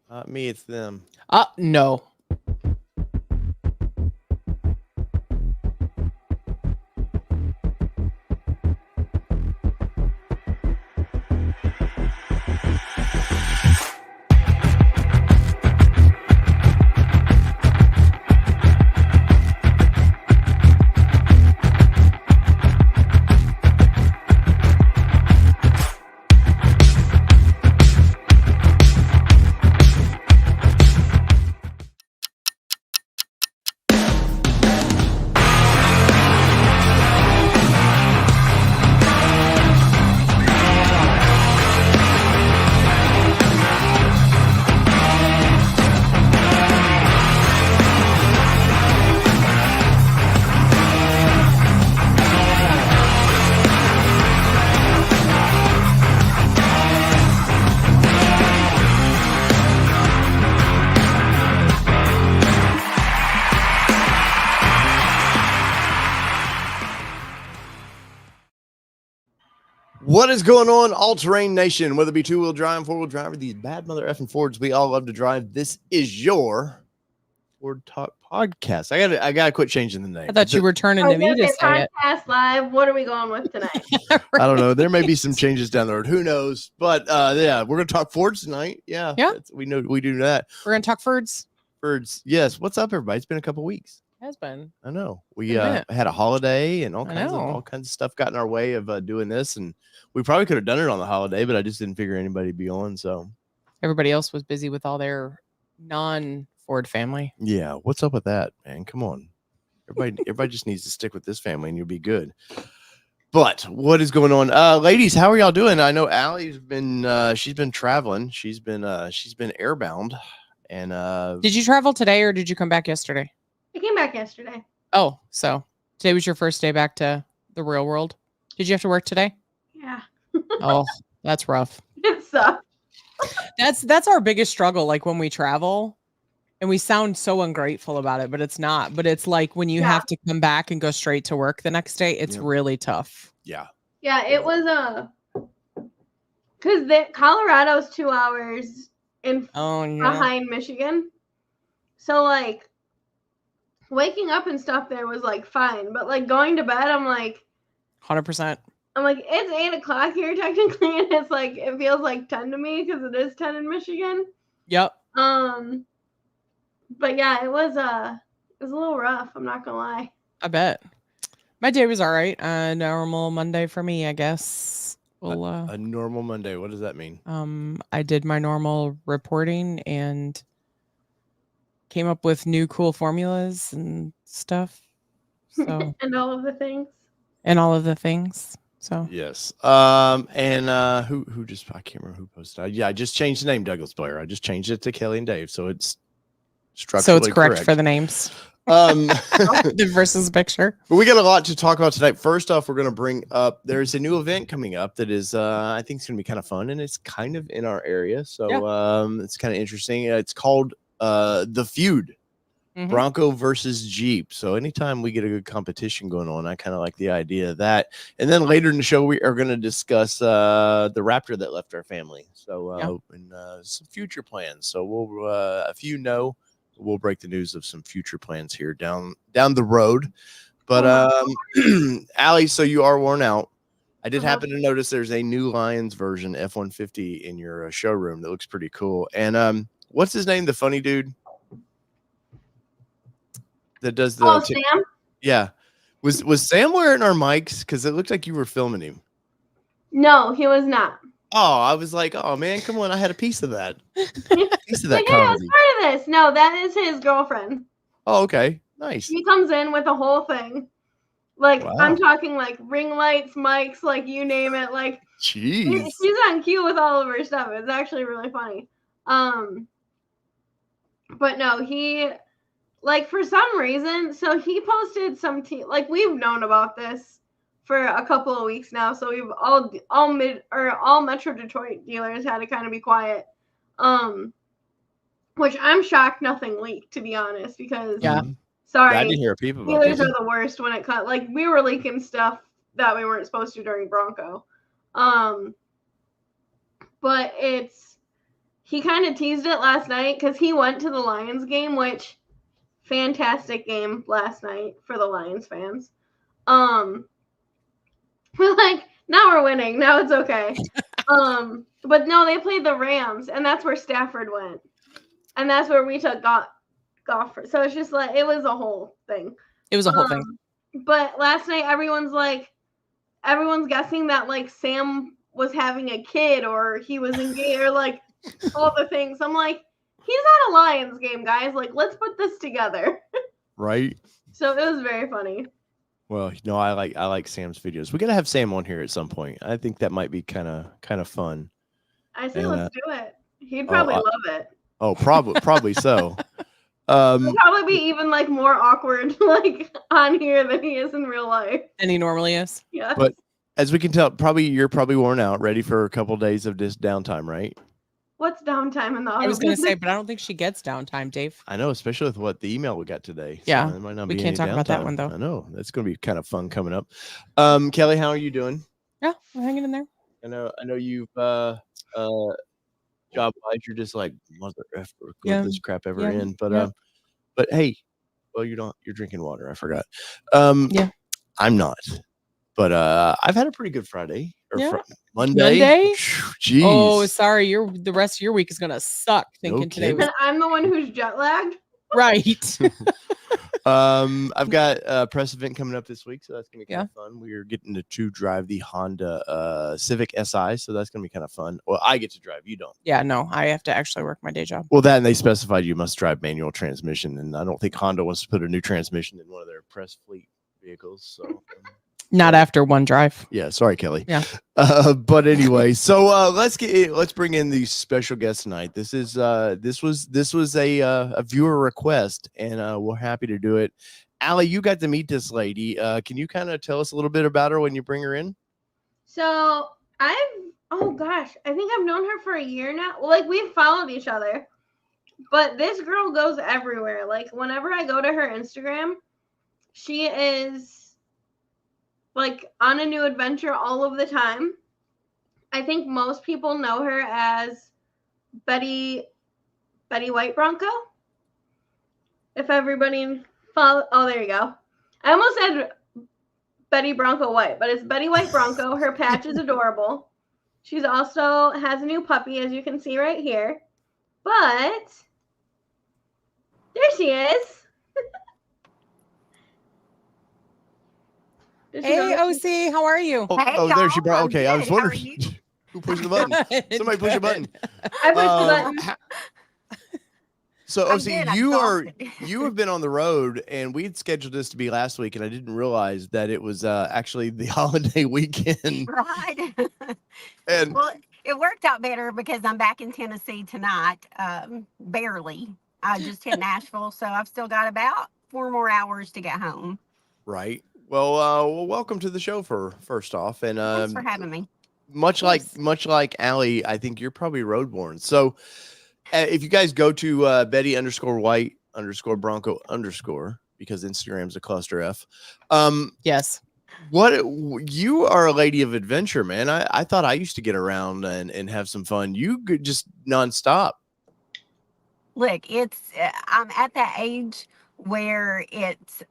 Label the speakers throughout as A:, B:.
A: Not me, it's them.
B: No.
A: What is going on, all-terrain nation? Whether it be two-wheel drive, four-wheel drive, or these bad mother effing Fords we all love to drive, this is your Ford Talk Podcast. I gotta quit changing the name.
B: I thought you were turning to me to say it.
C: Podcast live. What are we going with tonight?
B: Right.
A: I don't know. There may be some changes down the road. Who knows? But yeah, we're gonna talk Fords tonight. Yeah. We know we do that.
B: We're gonna talk Fords.
A: Fords. Yes. What's up, everybody? It's been a couple weeks.
B: Has been.
A: I know. We had a holiday and all kinds of stuff got in our way of doing this, and we probably could have done it on the holiday, but I just didn't figure anybody'd be on. So
B: everybody else was busy with all their non-Ford family.
A: Yeah, what's up with that, man? Come on, everybody just needs to stick with this family, and you'll be good. But what is going on, ladies? How are y'all doing? I know Allie's been she's been traveling. She's been airbound. And
B: did you travel today or did you come back yesterday?
C: I came back yesterday.
B: Oh, so today was your first day back to the real world. Did you have to work today?
C: Yeah.
B: Oh, that's rough.
C: It sucks.
B: That's our biggest struggle. Like when we travel, and we sound so ungrateful about it, but it's not. But it's like when you have to come back and go straight to work the next day, it's really tough.
A: Yeah.
C: Yeah, it was because Colorado's 2 hours behind Michigan, so like waking up and stuff there was like fine, but like going to bed, I'm like
B: 100%.
C: I'm like, it's 8 o'clock here technically, and it's like it feels like 10 to me because it is 10 in Michigan.
B: Yep.
C: But yeah, it was a little rough. I'm not gonna lie.
B: I bet. My day was all right. Normal Monday for me, I guess. Well,
A: a normal Monday. What does that mean?
B: I did my normal reporting and came up with new cool formulas and stuff. So
C: and all of the things. So
A: yes. And who just I can't remember who posted. Yeah, I just changed the name, Douglas Blair. I just changed it to Kelly and Dave, so it's structurally
B: correct for the names. The versus picture.
A: But we got a lot to talk about tonight. First off, we're going to bring up there's a new event coming up that is I think it's going to be kind of fun, and it's kind of in our area, so it's kind of interesting. It's called The Feud. Bronco versus Jeep. So anytime we get a good competition going on, I kind of like the idea of that. And then later in the show, we are going to discuss the Raptor that left our family. So and some future plans. So we'll if you know, we'll break the news of some future plans here down the road. But Allie, so you are worn out. I did happen to notice there's a new Lions version F-150 in your showroom that looks pretty cool. And what's his name? The funny dude that does the
C: Sam?
A: Yeah. Was Sam wearing our mics? Because it looked like you were filming him.
C: No, he was not.
A: Oh, I was like, oh man, come on. I had a piece of that. Piece of that
C: like, hey, I was part of this. No, that is his girlfriend.
A: Oh, okay. Nice.
C: He comes in with a whole thing. Like, I'm talking like ring lights, mics, like you name it. Like,
A: jeez.
C: She's on cue with all of her stuff. It's actually really funny. But no, he, like, for some reason, so he posted some, like, we've known about this for a couple of weeks now. So we've all Metro Detroit dealers had to kind of be quiet. Which I'm shocked nothing leaked, to be honest, because sorry,
A: I didn't hear people about
C: dealers are the worst when it comes. Like, we were leaking stuff that we weren't supposed to during Bronco. But he kind of teased it last night because he went to the Lions game, which fantastic game last night for the Lions fans. We're like, now we're winning. Now it's okay. But no, they played the Rams, and that's where Stafford went. And that's where we took golf. So it's just like, it was a whole thing.
B: It was a whole thing.
C: But last night, everyone's guessing that, like, Sam was having a kid or he was engaged or, like, all the things. I'm like, he's at a Lions game, guys. Like, let's put this together.
A: Right.
C: So it was very funny.
A: Well, no, I like Sam's videos. We gotta have Sam on here at some point. I think that might be kind of fun.
C: I say let's do it. He'd probably love it.
A: Oh, probably so.
C: He'll probably be even like more awkward like on here than he is in real life.
B: And he normally is.
C: Yeah.
A: But as we can tell, you're probably worn out, ready for a couple days of this downtime, right?
C: What's downtime in the office?
B: I was going to say, but I don't think she gets downtime, Dave.
A: I know, especially with what the email we got today.
B: Yeah,
A: so it might not
B: we
A: be
B: can't talk about that one, though.
A: I know. That's going to be kind of fun coming up. Kelly, how are you doing?
B: Yeah, we're hanging in there.
A: I know you've job-wise, you're just like, mother effer, this crap ever in. But hey, well, you're drinking water. I forgot.
B: Yeah.
A: I'm not. But I've had a pretty good Friday. Or
B: Monday?
A: Jeez.
B: Oh, sorry. The rest of your week is gonna suck. Thinking today was
C: I'm the one who's jet lagged.
B: right.
A: I've got a press event coming up this week, so that's gonna be kind of fun. We are getting to drive the Honda Civic Si, so that's gonna be kind of fun. Well, I get to drive, you don't.
B: Yeah, no, I have to actually work my day job.
A: Well, that and they specified you must drive manual transmission, and I don't think Honda wants to put a new transmission in one of their press fleet vehicles. So.
B: Not after one drive.
A: Yeah, sorry, Kelly.
B: Yeah.
A: But anyway, so let's bring in the special guest tonight. This was a viewer request, and we're happy to do it. Allie, you got to meet this lady. Can you kind of tell us a little bit about her when you bring her in?
C: So I think I've known her for a year now. Well, like we've followed each other, but this girl goes everywhere. Like whenever I go to her Instagram, she is like on a new adventure all of the time. I think most people know her as Betty White Bronco. If everybody follow, oh, there you go. I almost said Betty Bronco White, but it's Betty White Bronco. Her patch is adorable. She's also has a new puppy, as you can see right here. But there she is.
B: Hey, OC, how are you?
A: Oh, there she brought. Okay, I was wondering who pushed the button. Somebody push a button.
C: I pushed the button.
A: So, OC, you have been on the road, and we had scheduled this to be last week, and I didn't realize that it was actually the holiday weekend.
D: Right.
A: And
D: well, it worked out better because I'm back in Tennessee tonight. Barely. I just hit Nashville, so I've still got about 4 more hours to get home.
A: Right. Well, welcome to the show first off, and
D: thanks for having me.
A: Much like Allie, I think you're probably road-born. So, if you guys go to Betty_White_Bronco_ because Instagram's a cluster F.
B: Yes.
A: You are a lady of adventure, man. I thought I used to get around and have some fun. You could just nonstop.
D: Look, I'm at that age where it's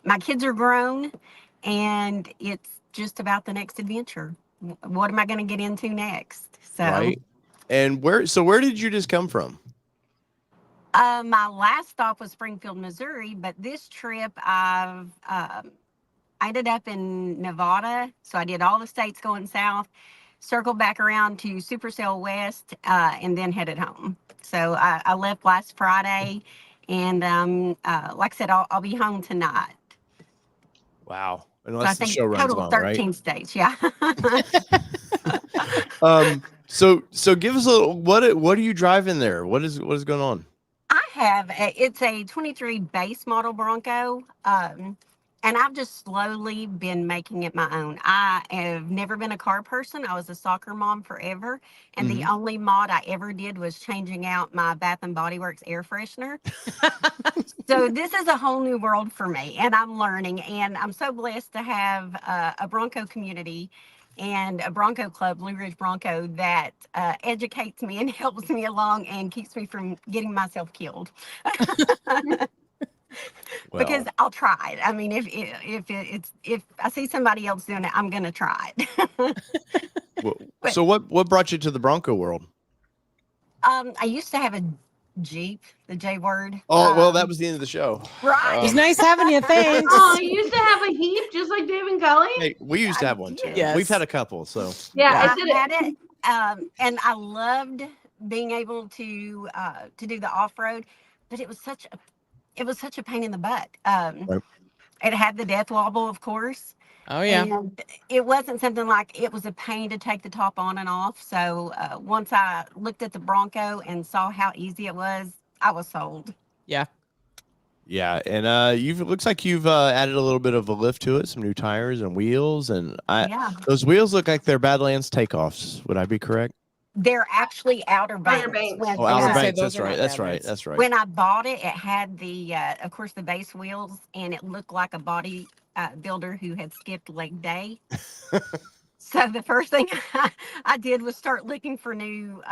D: my kids are grown, and it's just about the next adventure. What am I going to get into next? So,
A: right. And where did you just come from?
D: My last stop was Springfield, Missouri, but this trip I ended up in Nevada. So I did all the states going south, circled back around to Supercell West, and then headed home. So I left last Friday, and like I said, I'll be home tonight.
A: Wow. Unless
D: so
A: the show runs
D: total
A: long,
D: 13
A: right?
D: states, yeah.
A: So give us a little, what are you driving there? What is going on?
D: It's a 23 base model Bronco. And I've just slowly been making it my own. I have never been a car person. I was a soccer mom forever. And the only mod I ever did was changing out my Bath and Body Works air freshener. So this is a whole new world for me, and I'm learning. And I'm so blessed to have a Bronco community and a Bronco club, Blue Ridge Bronco, that educates me and helps me along and keeps me from getting myself killed. Because I'll try it. I mean, if I see somebody else doing it, I'm gonna try it.
A: So what brought you to the Bronco world?
D: I used to have a Jeep, the J word.
A: Oh, well, that was the end of the show.
D: Right.
B: It's nice having you. Thanks.
C: Oh, you used to have a Jeep just like Dave and Kelly?
A: Hey, we used to have one too.
B: Yes.
A: We've had a couple, so
C: Yeah,
D: I had it. And I loved being able to do the off-road, but it was such a pain in the butt. It had the death wobble, of course.
B: Oh yeah.
D: And it wasn't something like it was a pain to take the top on and off. So once I looked at the Bronco and saw how easy it was, I was sold.
B: Yeah.
A: Yeah, and it looks like you've added a little bit of a lift to it, some new tires and wheels, and those wheels look like they're Badlands takeoffs. Would I be correct?
D: They're actually Outer Banks.
A: Outer Banks. That's right. That's right.
D: When I bought it, it had of course, the base wheels, and it looked like a body builder who had skipped leg day. So the first thing I did was start looking for new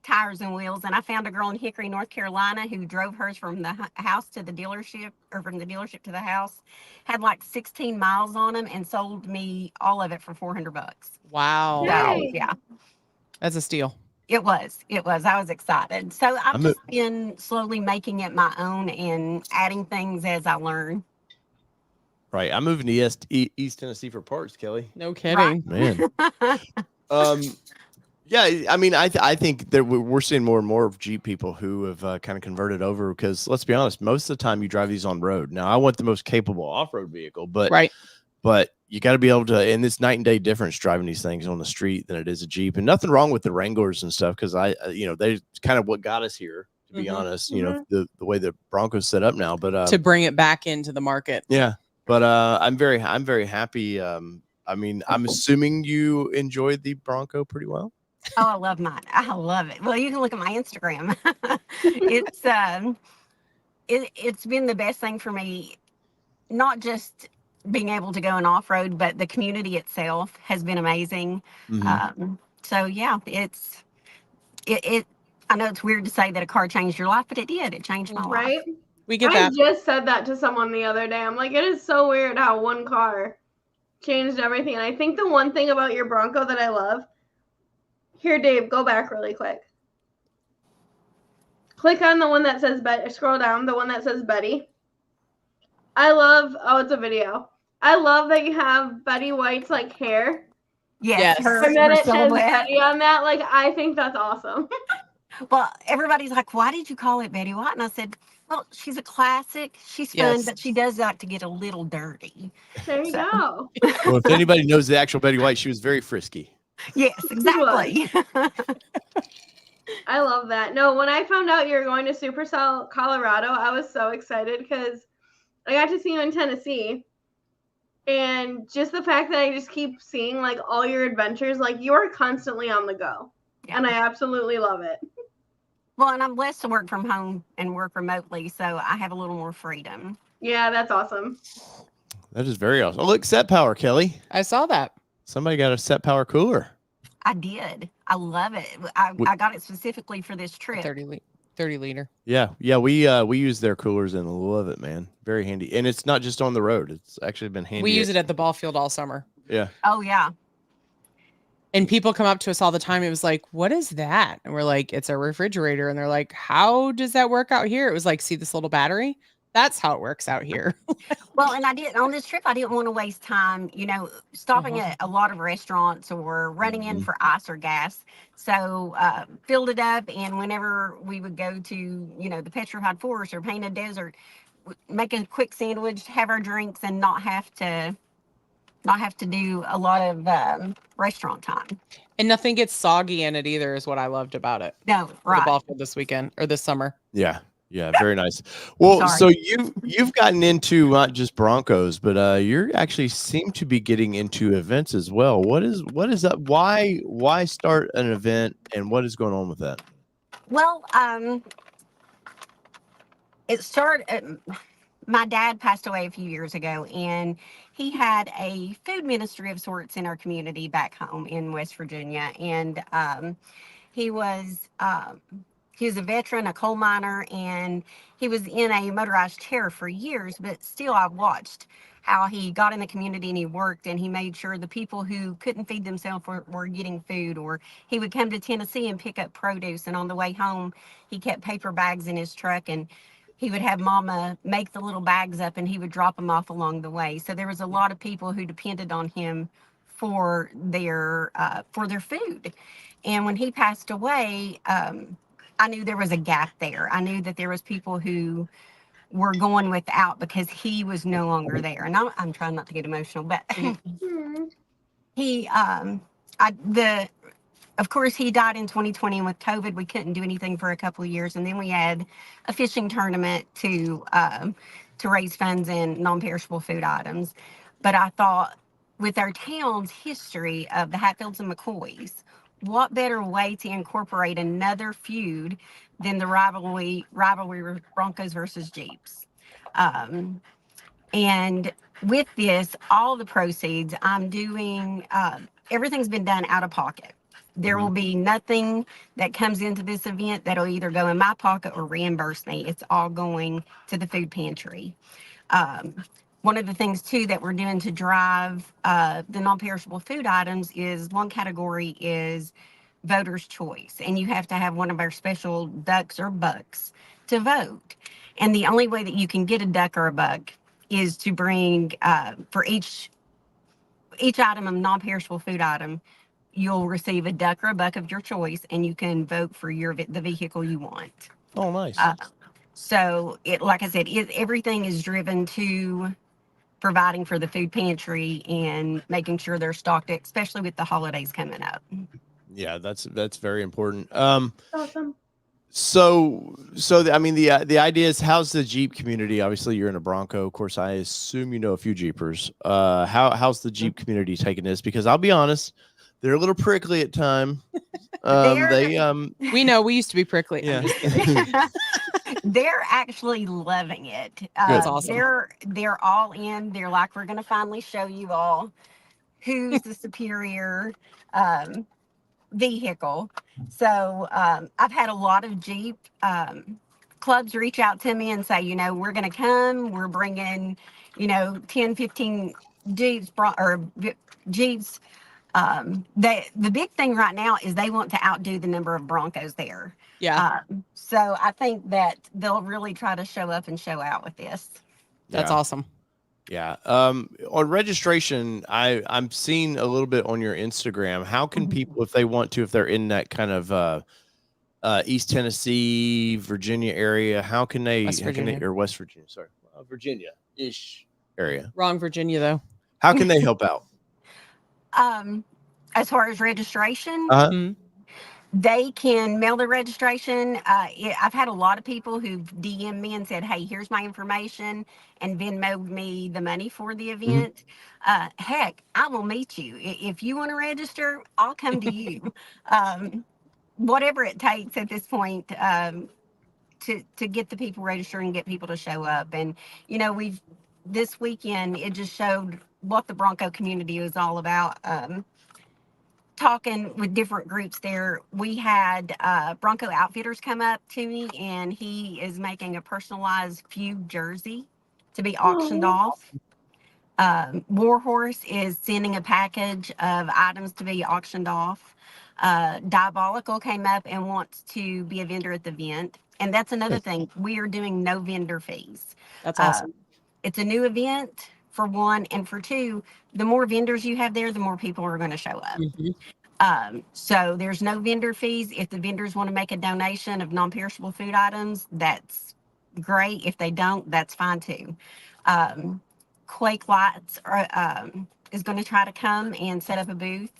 D: tires and wheels, and I found a girl in Hickory, North Carolina, who drove hers from the house to the dealership, or from the dealership to the house, had like 16 miles on them, and sold me all of it for $400.
B: Wow.
D: So, yeah.
B: That's a steal.
D: It was. I was excited. So I've just been slowly making it my own and adding things as I learn.
A: Right. I'm moving to East Tennessee for parts, Kelly.
B: No kidding.
A: Man. Yeah, I mean, I think that we're seeing more and more of Jeep people who have kind of converted over, because let's be honest, most of the time you drive these on road. Now, I want the most capable off-road vehicle, but you got to be able to, and it's night and day difference driving these things on the street than it is a Jeep. And nothing wrong with the Wranglers and stuff, because they kind of what got us here, to be honest, the way the Broncos set up now, but
B: to bring it back into the market.
A: Yeah. But I'm very happy. I mean, I'm assuming you enjoyed the Bronco pretty well.
D: Oh, I love mine. I love it. Well, you can look at my Instagram. It's been the best thing for me, not just being able to go and off-road, but the community itself has been amazing. So yeah, I know it's weird to say that a car changed your life, but it did. It changed my life.
B: We get that.
C: I just said that to someone the other day. I'm like, it is so weird how one car changed everything. And I think the one thing about your Bronco that I love, here, Dave, go back really quick. Click on the one that says Betty. Scroll down, the one that says Betty. It's a video. I love that you have Betty White's like hair.
D: Yes.
C: And then it says Betty on that. Like, I think that's awesome.
D: Well, everybody's like, why did you call it Betty White? And I said, well, she's a classic. She's fun, but she does like to get a little dirty.
C: There you go.
A: Well, if anybody knows the actual Betty White, she was very frisky.
D: Yes, exactly.
C: I love that. No, when I found out you were going to Supercell, Colorado, I was so excited because I got to see you in Tennessee. And just the fact that I just keep seeing like all your adventures, like you are constantly on the go. Yeah. And I absolutely love it.
D: Well, and I'm blessed to work from home and work remotely, so I have a little more freedom.
C: Yeah, that's awesome.
A: That is very awesome. Oh, look, Set Power, Kelly.
B: I saw that.
A: Somebody got a Set Power cooler.
D: I did. I love it. I got it specifically for this trip.
B: 30 liter.
A: Yeah. We use their coolers and love it, man. Very handy. And it's not just on the road. It's actually been handy.
B: We use it at the ball field all summer.
A: Yeah.
D: Oh, yeah.
B: And people come up to us all the time. It was like, what is that? And we're like, it's a refrigerator. And they're like, how does that work out here? It was like, see this little battery? That's how it works out here.
D: Well, and on this trip, I didn't want to waste time, stopping at a lot of restaurants or running in for ice or gas. So filled it up. And whenever we would go to, the Petrified Forest or Painted Desert, make a quick sandwich, have our drinks, and not have to do a lot of restaurant time.
B: And nothing gets soggy in it either is what I loved about it.
D: No, right.
B: The ball field this weekend or this summer.
A: Yeah. Yeah, very nice. Well, so you've gotten into not just Broncos, but you actually seem to be getting into events as well. What is that? Why start an event, and what is going on with that?
D: Well, it started. my dad passed away a few years ago, and he had a food ministry of sorts in our community back home in West Virginia. And he was a veteran, a coal miner, and he was in a motorized chair for years. But still, I watched how he got in the community and he worked, and he made sure the people who couldn't feed themselves were getting food. Or he would come to Tennessee and pick up produce, and on the way home, he kept paper bags in his truck, and he would have Mama make the little bags up, and he would drop them off along the way. So there was a lot of people who depended on him for their food. And when he passed away, I knew there was a gap there. I knew that there was people who were going without because he was no longer there. And I'm trying not to get emotional, but he, of course, he died in 2020, and with COVID, we couldn't do anything for a couple of years. And then we had a fishing tournament to raise funds in non-perishable food items. But I thought, with our town's history of the Hatfields and McCoys, what better way to incorporate another feud than the rivalry Broncos versus Jeeps? And with this, all the proceeds I'm doing, everything's been done out of pocket. There will be nothing that comes into this event that'll either go in my pocket or reimburse me. It's all going to the food pantry. One of the things too that we're doing to drive the non-perishable food items is one category is voters' choice, and you have to have one of our special ducks or bucks to vote. And the only way that you can get a duck or a buck is to bring for each item of non-perishable food item, you'll receive a duck or a buck of your choice, and you can vote for the vehicle you want.
A: Oh, nice.
D: So like I said, everything is driven to providing for the food pantry and making sure they're stocked, especially with the holidays coming up.
A: Yeah, that's very important.
C: Awesome.
A: So I mean, the idea is, how's the Jeep community? Obviously, you're in a Bronco. Of course, I assume you know a few Jeepers. How's the Jeep community taking this? Because I'll be honest, they're a little prickly at time.
B: We know we used to be prickly.
A: Yeah.
D: They're actually loving it.
B: That's awesome.
D: They're all in. They're like, we're going to finally show you all who's the superior vehicle. So I've had a lot of Jeep clubs reach out to me and say, we're going to come. We're bringing, 10, 15 Jeeps Jeeps. The big thing right now is they want to outdo the number of Broncos there.
B: Yeah.
D: So I think that they'll really try to show up and show out with this.
B: That's awesome.
A: Yeah. On registration, I'm seeing a little bit on your Instagram. How can people, if they want to, if they're in that kind of East Tennessee, Virginia area, how can they, West Virginia, sorry, Virginia-ish area?
B: Wrong Virginia, though.
A: How can they help out?
D: As far as registration, they can mail their registration. I've had a lot of people who've DM'd me and said, hey, here's my information, and Venmo'd me the money for the event. Heck, I will meet you. If you want to register, I'll come to you. Whatever it takes at this point to get the people registered and get people to show up. And, this weekend, it just showed what the Bronco community was all about. Talking with different groups there, we had Bronco Outfitters come up to me, and he is making a personalized feud jersey to be auctioned off. Warhorse is sending a package of items to be auctioned off. Diabolical came up and wants to be a vendor at the event. And that's another thing. We are doing no vendor fees.
B: That's awesome.
D: It's a new event, for one, and for two, the more vendors you have there, the more people are going to show up. So there's no vendor fees. If the vendors want to make a donation of non-perishable food items, that's great. If they don't, that's fine too. Quake Lights is going to try to come and set up a booth.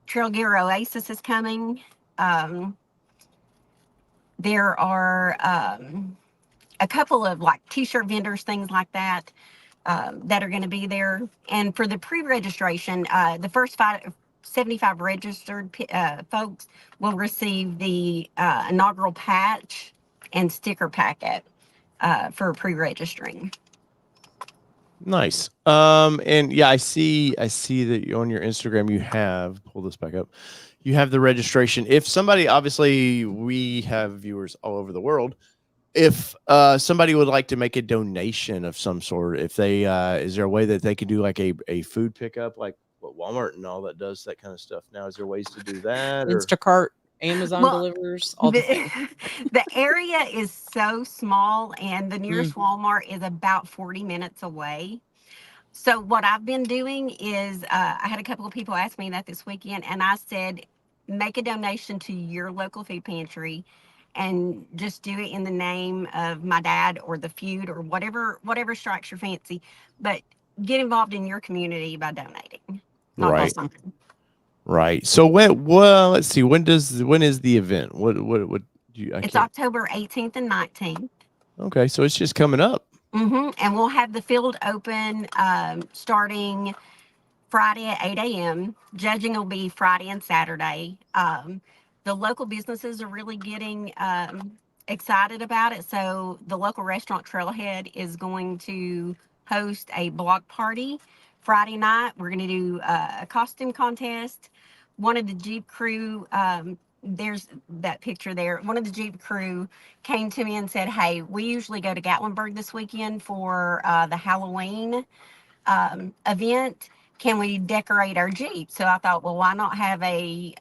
D: Trail Gear Oasis is coming. There are a couple of like t-shirt vendors, things like that, that are going to be there. And for the pre-registration, the first 75 registered folks will receive the inaugural patch and sticker packet. for pre-registering.
A: Nice. And yeah, I see that on your Instagram you have, pull this back up, you have the registration. If somebody, obviously we have viewers all over the world, if somebody would like to make a donation of some sort, if they is there a way that they could do like a food pickup, like what Walmart and all that does, that kind of stuff now? Is there ways to do that? Or?
B: Instacart, Amazon delivers, all the things.
D: The area is so small, and the nearest Walmart is about 40 minutes away. So what I've been doing is I had a couple of people ask me that this weekend, and I said, make a donation to your local food pantry and just do it in the name of my dad or the feud or whatever strikes your fancy. But get involved in your community by donating.
A: Right. Right. So let's see. When is the event? What do you?
D: It's October 18th and 19th.
A: Okay, so it's just coming up.
D: And we'll have the field open starting Friday at 8 a.m. Judging will be Friday and Saturday. The local businesses are really getting excited about it. So the local restaurant Trailhead is going to host a block party Friday night. We're going to do a costume contest. One of the Jeep crew, there's that picture there. One of the Jeep crew came to me and said, hey, we usually go to Gatlinburg this weekend for the Halloween event. Can we decorate our Jeep? So I thought, well, why not have a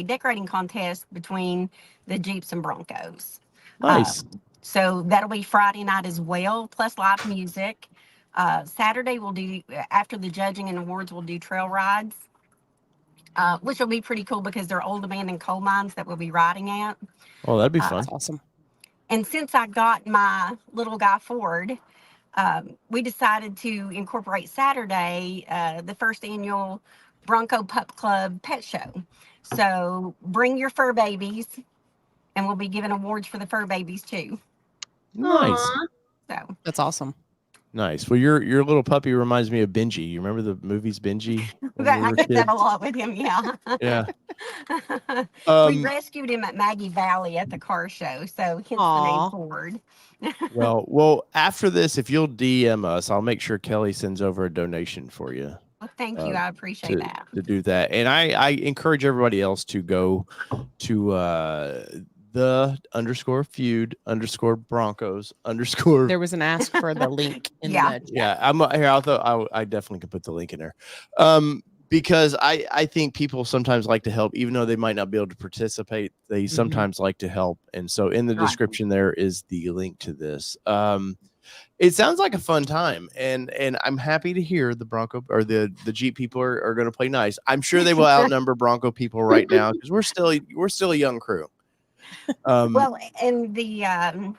D: decorating contest between the Jeeps and Broncos?
A: Nice.
D: So that'll be Friday night as well, plus live music. Saturday we'll do, after the judging and awards, we'll do trail rides. Which will be pretty cool because they're old abandoned coal mines that we'll be riding at.
A: Oh, that'd be fun.
B: That's awesome.
D: And since I got my little guy Ford, we decided to incorporate Saturday, the first annual Bronco Pup Club pet show. So bring your fur babies, and we'll be giving awards for the fur babies too.
A: Nice.
D: So
B: that's awesome.
A: Nice. Well, your little puppy reminds me of Benji. You remember the movies Benji?
D: I get that a lot with him. Yeah.
A: Yeah.
D: We rescued him at Maggie Valley at the car show, so hence the name Ford.
A: well, after this, if you'll DM us, I'll make sure Kelly sends over a donation for you.
D: Well, thank you. I appreciate that.
A: To do that. And I encourage everybody else to go to the _ Broncos _
B: There was an ask for the link in the chat.
A: Yeah, I definitely could put the link in there. Because I think people sometimes like to help, even though they might not be able to participate, they sometimes like to help. And so in the description there is the link to this. It sounds like a fun time, and I'm happy to hear the Bronco or the Jeep people are going to play nice. I'm sure they will outnumber Bronco people right now because we're still a young crew.
D: Well, and the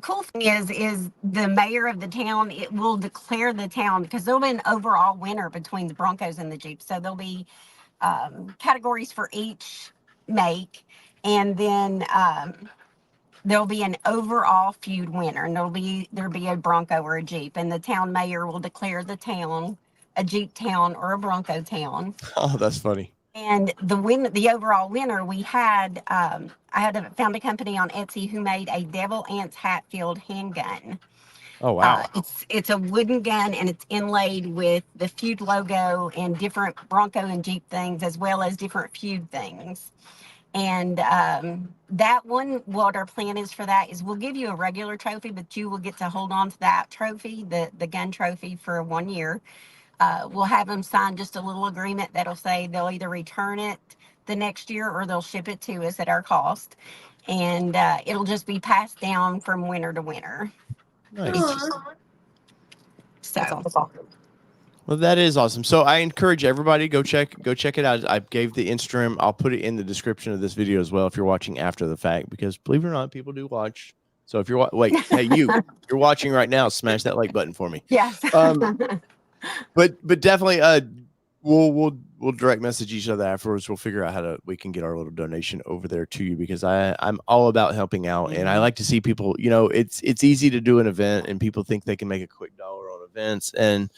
D: cool thing is the mayor of the town, it will declare the town, because there'll be an overall winner between the Broncos and the Jeep. So there'll be categories for each make, and then there'll be an overall feud winner, and there'll be a Bronco or a Jeep, and the town mayor will declare the town a Jeep town or a Bronco town.
A: Oh, that's funny.
D: And the overall winner, we had, I found a company on Etsy who made a Devil Ants Hatfield handgun.
A: Oh, wow.
D: It's a wooden gun, and it's inlaid with the feud logo and different Bronco and Jeep things, as well as different feud things. And that one, what our plan is for that is we'll give you a regular trophy, but you will get to hold on to that trophy, the gun trophy, for 1 year. We'll have them sign just a little agreement that'll say they'll either return it the next year or they'll ship it to us at our cost. And it'll just be passed down from winner to winner.
A: Nice.
D: So
B: that's awesome.
A: Well, that is awesome. So I encourage everybody, go check it out. I gave the Instagram. I'll put it in the description of this video as well if you're watching after the fact, because believe it or not, people do watch. So if you're you're watching right now, smash that like button for me.
D: Yes.
A: But definitely we'll direct message each other afterwards. We'll figure out we can get our little donation over there to you, because I'm all about helping out, and I like to see people, it's easy to do an event and people think they can make a quick dollar on events, and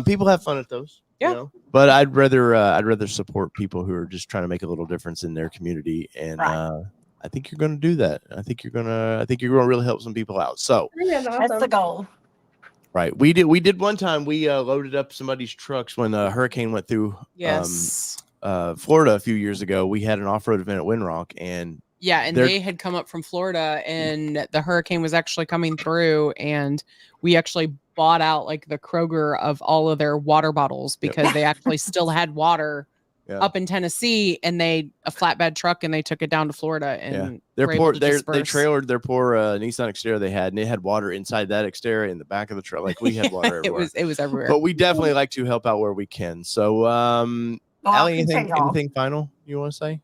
A: people have fun at those.
B: Yeah.
A: But I'd rather support people who are just trying to make a little difference in their community, and I think you're going to do that. I think you're going to really help some people out. So
D: that's the goal.
A: Right. We did one time. We loaded up somebody's trucks when the hurricane went through Florida a few years ago. We had an off-road event at Windrock, and
B: they had come up from Florida, and the hurricane was actually coming through, and we actually bought out like the Kroger of all of their water bottles because they actually still had water up in Tennessee, and a flatbed truck, and they took it down to Florida, and
A: they trailered their poor Nissan Xterra they had, and they had water inside that Xterra in the back of the truck. Like we had water everywhere.
B: It was everywhere.
A: But we definitely like to help out where we can. So Allie, anything final you want to say?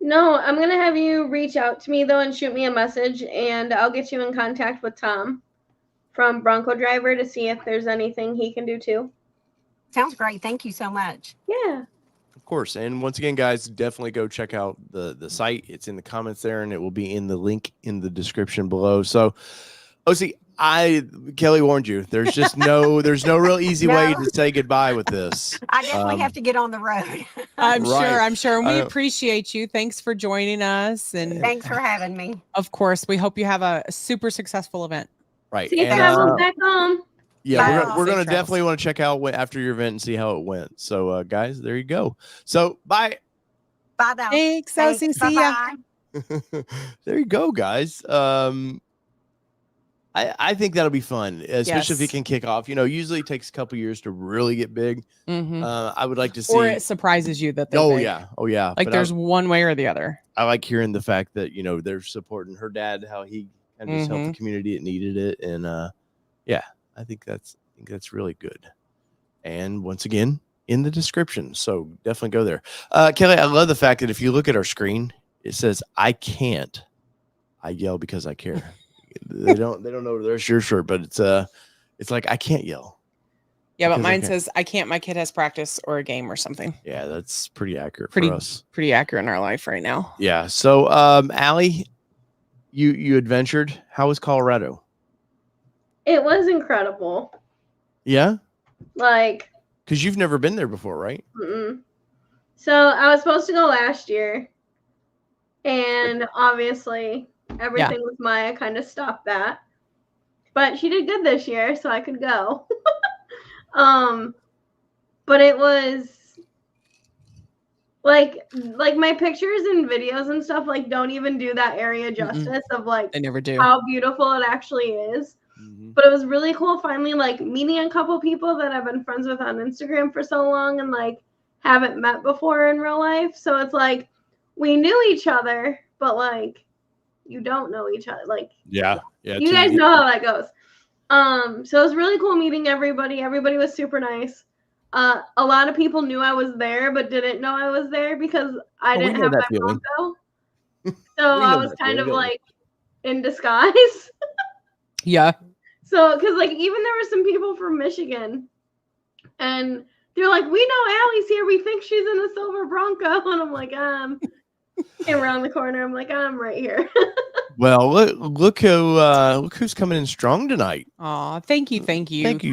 C: No, I'm gonna have you reach out to me though and shoot me a message, and I'll get you in contact with Tom from Bronco Driver to see if there's anything he can do too.
D: Sounds great. Thank you so much.
C: Yeah.
A: Of course. And once again, guys, definitely go check out the site. It's in the comments there, and it will be in the link in the description below. So, Kelly warned you. There's no real easy way to say goodbye with this.
D: I definitely have to get on the road.
B: I'm sure. And we appreciate you. Thanks for joining us. And
D: thanks for having me.
B: Of course. We hope you have a super successful event.
A: Right.
C: See you back home.
A: Yeah, we're going to definitely want to check out after your event and see how it went. So, guys, there you go. So, bye.
D: Bye, now.
B: Thanks. See ya.
A: There you go, guys. I think that'll be fun, especially if it can kick off. Usually it takes a couple years to really get big. I would like to see. Or
B: it surprises you that they're big.
A: Oh, yeah.
B: Like there's one way or the other.
A: I like hearing the fact that, they're supporting her dad, how he kind of just helped the community that needed it. And, I think that's really good. And once again, in the description. So definitely go there. Kelly, I love the fact that if you look at our screen, it says, I can't. I yell because I care. They don't know there's your shirt, but it's like, I can't yell.
B: Yeah, but mine says, I can't. My kid has practice or a game or something.
A: Yeah, that's pretty accurate for us.
B: Pretty accurate in our life right now.
A: Yeah. So, Allie, you adventured. How was Colorado?
C: It was incredible.
A: Yeah?
C: Like,
A: because you've never been there before, right?
C: So I was supposed to go last year, and obviously everything with Maya kind of stopped that. But she did good this year, so I could go. But it was like my pictures and videos and stuff like don't even do that area justice of like
B: they never do
C: how beautiful it actually is. But it was really cool finally like meeting a couple people that I've been friends with on Instagram for so long and like haven't met before in real life. So it's like we knew each other, but like you don't know each other. Like you guys know how that goes. So it was really cool meeting everybody. Everybody was super nice. A lot of people knew I was there, but didn't know I was there because I didn't have my Bronco. So I was kind of like in disguise.
B: Yeah.
C: So, because like even there were some people from Michigan, and they're like, "We know Allie's here. We think she's in a silver Bronco," and I'm like, came around the corner. I'm like, I'm right here.
A: Well, look who's coming in strong tonight.
B: Aw, thank you,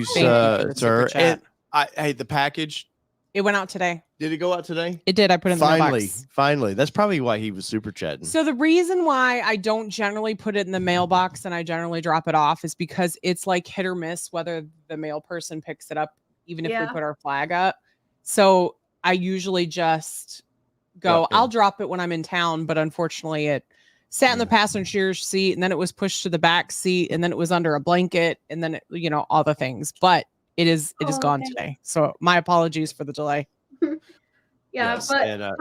A: sir. And the package.
B: It went out today.
A: Did it go out today?
B: It did. I put it in the mailbox.
A: Finally. That's probably why he was super chatting.
B: So the reason why I don't generally put it in the mailbox and I generally drop it off is because it's like hit or miss whether the mail person picks it up, even if we put our flag up. So I usually just go, I'll drop it when I'm in town. But unfortunately, it sat in the passenger seat and then it was pushed to the back seat and then it was under a blanket and then, all the things. But it is gone today. So my apologies for the delay.
C: But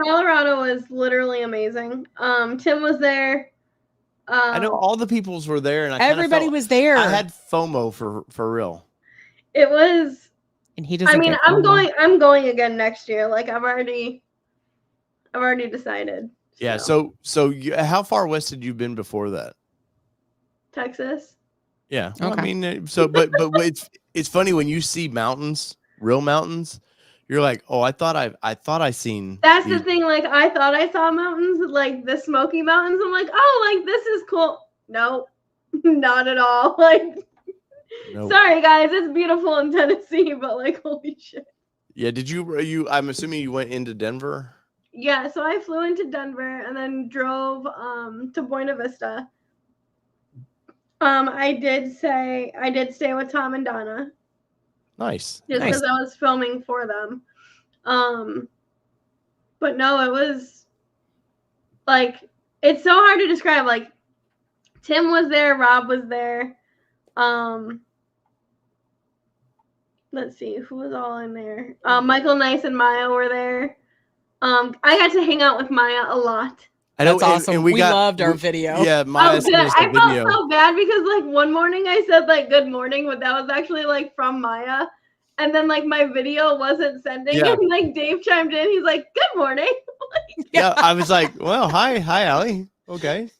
C: Colorado was literally amazing. Tim was there.
A: I know all the peoples were there, and
B: everybody was there.
A: I had FOMO for real.
C: It was,
B: and he doesn't.
C: I mean, I'm going again next year. Like I've already decided.
A: Yeah. So how far west had you been before that? Texas. Yeah. Well, I mean, but it's funny when you see mountains, real mountains. You're like, oh, I thought I seen.
C: That's the thing. Like, I thought I saw mountains, like the Smoky Mountains. I'm like, oh, like this is cool. Nope, not at all. Like, sorry guys, it's beautiful in Tennessee, but like, holy shit.
A: Yeah. Did you? I'm assuming you went into Denver.
C: Yeah, so I flew into Denver and then drove to Buena Vista. I did stay with Tom and Donna.
A: Nice.
C: Just because I was filming for them. But no, it was like, it's so hard to describe. Like, Tim was there, Rob was there. Let's see, who was all in there? Michael Nice and Maya were there. I got to hang out with Maya a lot.
B: That's awesome. And we loved our video.
A: Yeah, Maya sent us the video.
C: I felt so bad because like one morning I said like good morning, but that was actually like from Maya. And then like my video wasn't sending, and like Dave chimed in. He's like, "Good morning."
A: Yeah, I was like, "Well, hi, Allie." Okay.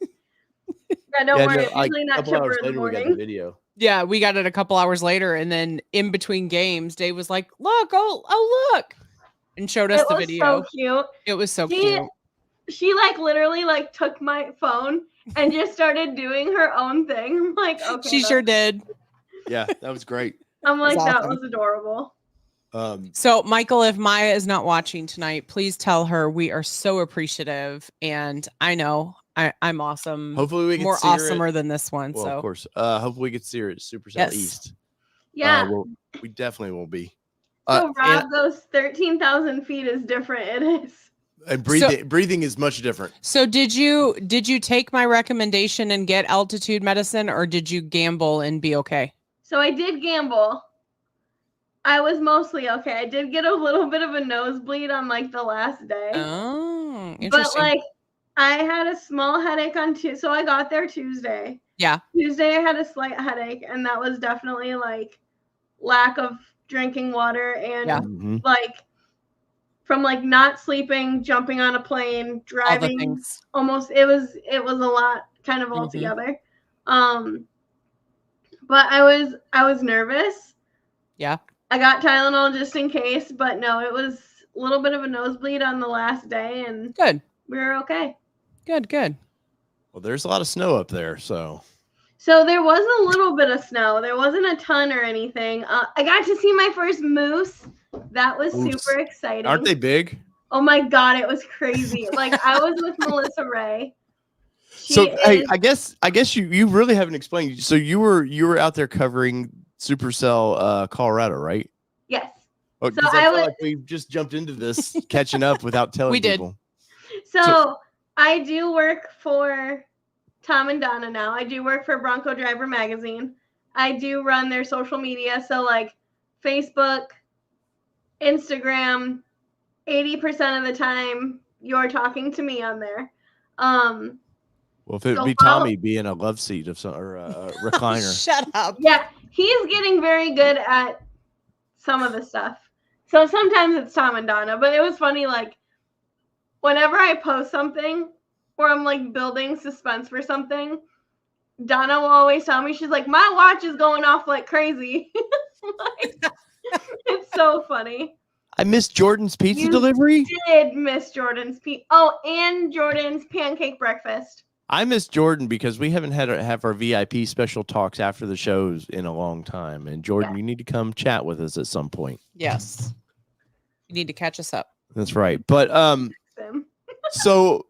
C: Yeah, don't worry. It's usually not chipper in the morning.
A: We got the video.
B: Yeah, we got it a couple hours later, and then in between games, Dave was like, "Look, look," and showed us the video.
C: It was so cute.
B: It was so cute.
C: She like literally like took my phone and just started doing her own thing. I'm like, okay.
B: She sure did.
A: Yeah, that was great.
C: I'm like, that was adorable.
B: So, Michael, if Maya is not watching tonight, please tell her we are so appreciative. And I know I'm awesome.
A: Hopefully, we can
B: more
A: see
B: awesomer than this one.
A: Well,
B: so,
A: of course. Hopefully, we get to see her at Supercell East.
C: Yeah,
A: we definitely will be.
C: So, Rob, those 13,000 feet is different. It is.
A: And breathing is much different.
B: So did you take my recommendation and get altitude medicine, or did you gamble and be okay?
C: So I did gamble. I was mostly okay. I did get a little bit of a nosebleed on like the last day.
B: Oh, interesting.
C: But like I had a small headache on Tuesday. So I got there Tuesday.
B: Yeah.
C: Tuesday I had a slight headache, and that was definitely like lack of drinking water and like from like not sleeping, jumping on a plane, driving almost it was a lot kind of all together. But I was nervous.
B: Yeah.
C: I got Tylenol just in case, but no, it was a little bit of a nosebleed on the last day, and we were okay.
B: Good.
A: Well, there's a lot of snow up there, so
C: there was a little bit of snow. There wasn't a ton or anything. I got to see my first moose. That was super exciting.
A: Aren't they big?
C: Oh my God, it was crazy. Like I was with Melissa Ray.
A: Hey, I guess you really haven't explained. So you were out there covering Supercell Colorado, right?
C: Yes.
A: Oh, so I feel like we just jumped into this catching up without telling people.
C: So I do work for Tom and Donna now. I do work for Bronco Driver Magazine. I do run their social media. So like Facebook, Instagram, 80% of the time you're talking to me on there.
A: Well, if it would be Tommy being a love seat of some or a recliner.
B: Shut up.
C: Yeah, he's getting very good at some of the stuff. So sometimes it's Tom and Donna, but it was funny. Like whenever I post something or I'm like building suspense for something, Donna will always tell me, she's like, my watch is going off like crazy. Like, it's so funny.
A: I missed Jordan's pizza delivery.
C: Did miss Jordan's pizza. Oh, and Jordan's pancake breakfast.
A: I miss Jordan because we haven't have our VIP special talks after the shows in a long time. And Jordan, you need to come chat with us at some point.
B: Yes. You need to catch us up.
A: That's right. But so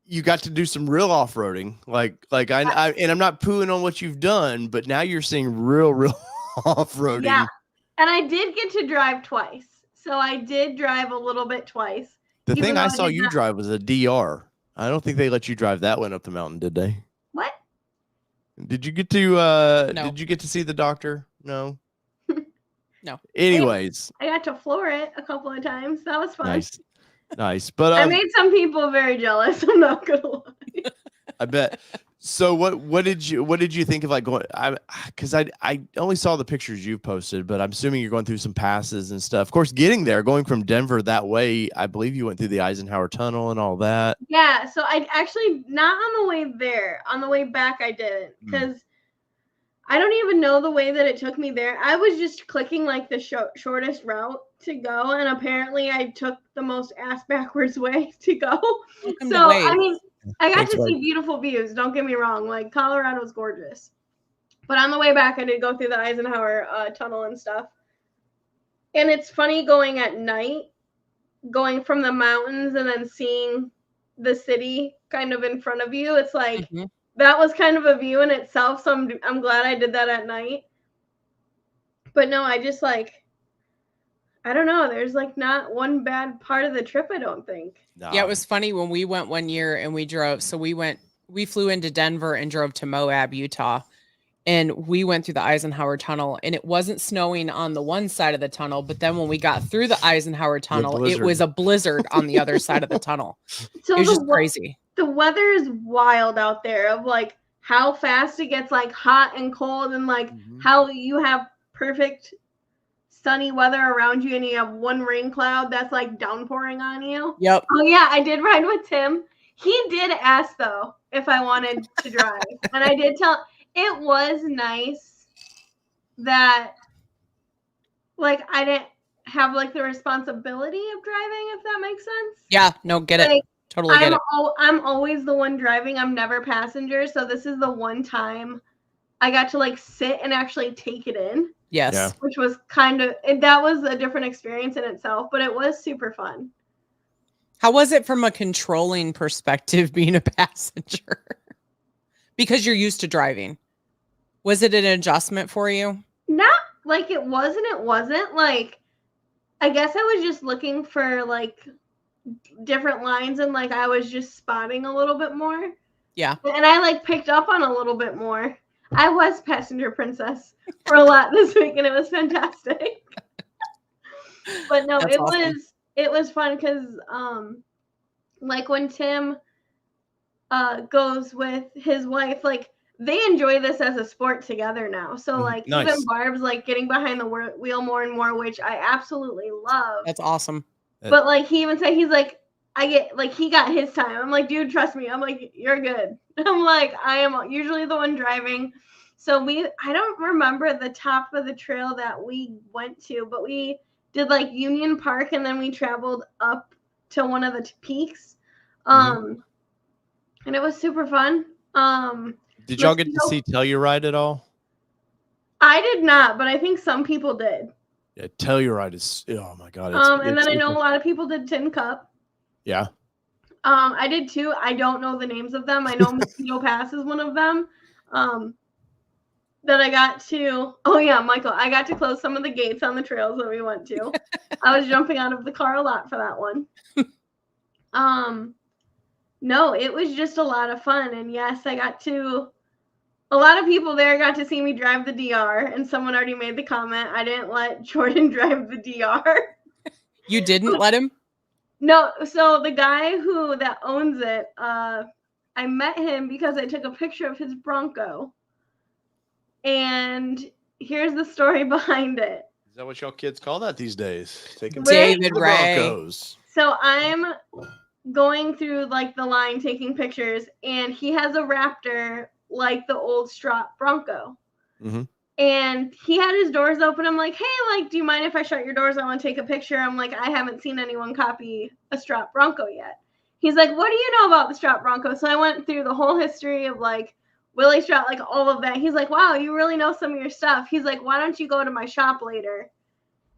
A: you got to do some real off-roading. Like I and I'm not pooing on what you've done, but now you're seeing real off-roading.
C: Yeah. And I did get to drive twice. So I did drive a little bit twice.
A: The thing I saw you drive was a DR. I don't think they let you drive that one up the mountain, did they?
C: What?
A: Did you get to
B: no.
A: Did you get to see the doctor? No.
B: No.
A: Anyways.
C: I got to floor it a couple of times. That was fun.
A: Nice. But
C: I made some people very jealous. I'm not gonna lie.
A: I bet. So what did you think of like going? Because I only saw the pictures you posted, but I'm assuming you're going through some passes and stuff. Of course, getting there, going from Denver that way, I believe you went through the Eisenhower Tunnel and all that.
C: Yeah. So I actually not on the way there. On the way back, I didn't because I don't even know the way that it took me there. I was just clicking like the shortest route to go, and apparently I took the most ass backwards way to go. So I mean. I got to see beautiful views. Don't get me wrong. Like Colorado's gorgeous, but on the way back, I did go through the Eisenhower tunnel and stuff. And it's funny going at night going from the mountains and then seeing the city kind of in front of you. It's like that was kind of a view in itself. So I'm glad I did that at night. But no, I just like, I don't know. There's like not one bad part of the trip, I don't think.
B: No. Yeah, it was funny when we went one year and we drove. So we flew into Denver and drove to Moab, Utah. And we went through the Eisenhower Tunnel, and it wasn't snowing on the one side of the tunnel. But then when we got through the Eisenhower Tunnel, it was a blizzard on the other side of the tunnel. So it was just crazy.
C: The weather is wild out there of like how fast it gets like hot and cold, and like how you have perfect sunny weather around you and you have one rain cloud that's like downpouring on you.
B: Yep.
C: Oh yeah, I did ride with Tim. He did ask though if I wanted to drive. And I did tell. It was nice that like I didn't have like the responsibility of driving, if that makes sense.
B: Yeah, no, get it. Totally get it.
C: I'm always the one driving. I'm never passenger. So this is the one time I got to like sit and actually take it in.
B: Yes. Yeah.
C: Which was that was a different experience in itself, but it was super fun.
B: How was it from a controlling perspective being a passenger? Because you're used to driving. Was it an adjustment for you?
C: Not like it wasn't like, I guess I was just looking for like different lines and like I was just spotting a little bit more.
B: Yeah.
C: And I like picked up on a little bit more. I was passenger princess for a lot this week and it was fantastic. But no, that's awesome. It was fun because like when Tim goes with his wife, like they enjoy this as a sport together now. So like even Barb's like getting behind the wheel more and more, which I absolutely love.
B: That's awesome.
C: But like he even said, he's like, I get like he got his time. I'm like, dude, trust me. I'm like, you're good. I'm like, I am usually the one driving. So I don't remember the top of the trail that we went to, but we did like Union Park and then we traveled up to one of the peaks. And it was super fun.
A: Did y'all get to see Telluride at all?
C: I did not, but I think some people did.
A: Yeah, Telluride is, oh my God.
C: And then I know a lot of people did Tin Cup.
A: Yeah.
C: I did too. I don't know the names of them. I know Mosquito Pass is one of them. That I got to, oh yeah, Michael, I got to close some of the gates on the trails that we went to. I was jumping out of the car a lot for that one. No, it was just a lot of fun. And yes, a lot of people there got to see me drive the DR, and someone already made the comment, I didn't let Jordan drive the DR.
B: You didn't let him?
C: No, so the guy that owns it, I met him because I took a picture of his Bronco. And here's the story behind it.
A: Is that what y'all kids call that these days? Taking
B: David Ray.
A: Broncos.
C: So I'm going through like the line taking pictures, and he has a Raptor like the old strap Bronco. And he had his doors open. I'm like, hey, like, do you mind if I shut your doors? I want to take a picture. I'm like, I haven't seen anyone copy a strap Bronco yet. He's like, what do you know about the strap Bronco? So I went through the whole history of like Willie Strap, like all of that. He's like, wow, you really know some of your stuff. He's like, why don't you go to my shop later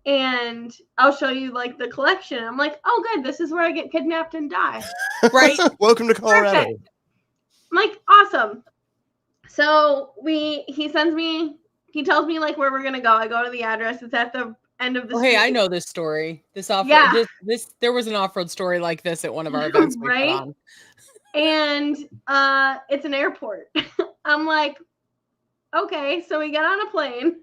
C: and I'll show you like the collection. I'm like, oh, good. This is where I get kidnapped and die.
B: Right.
A: Welcome to Colorado.
C: Perfect. I'm like, awesome. So he tells me like where we're going to go. I go to the address. It's at the end of the street.
B: Hey, I know this story. There was an off-road story like this at one of our events we put on.
C: And it's an airport. I'm like, okay, so we get on a plane.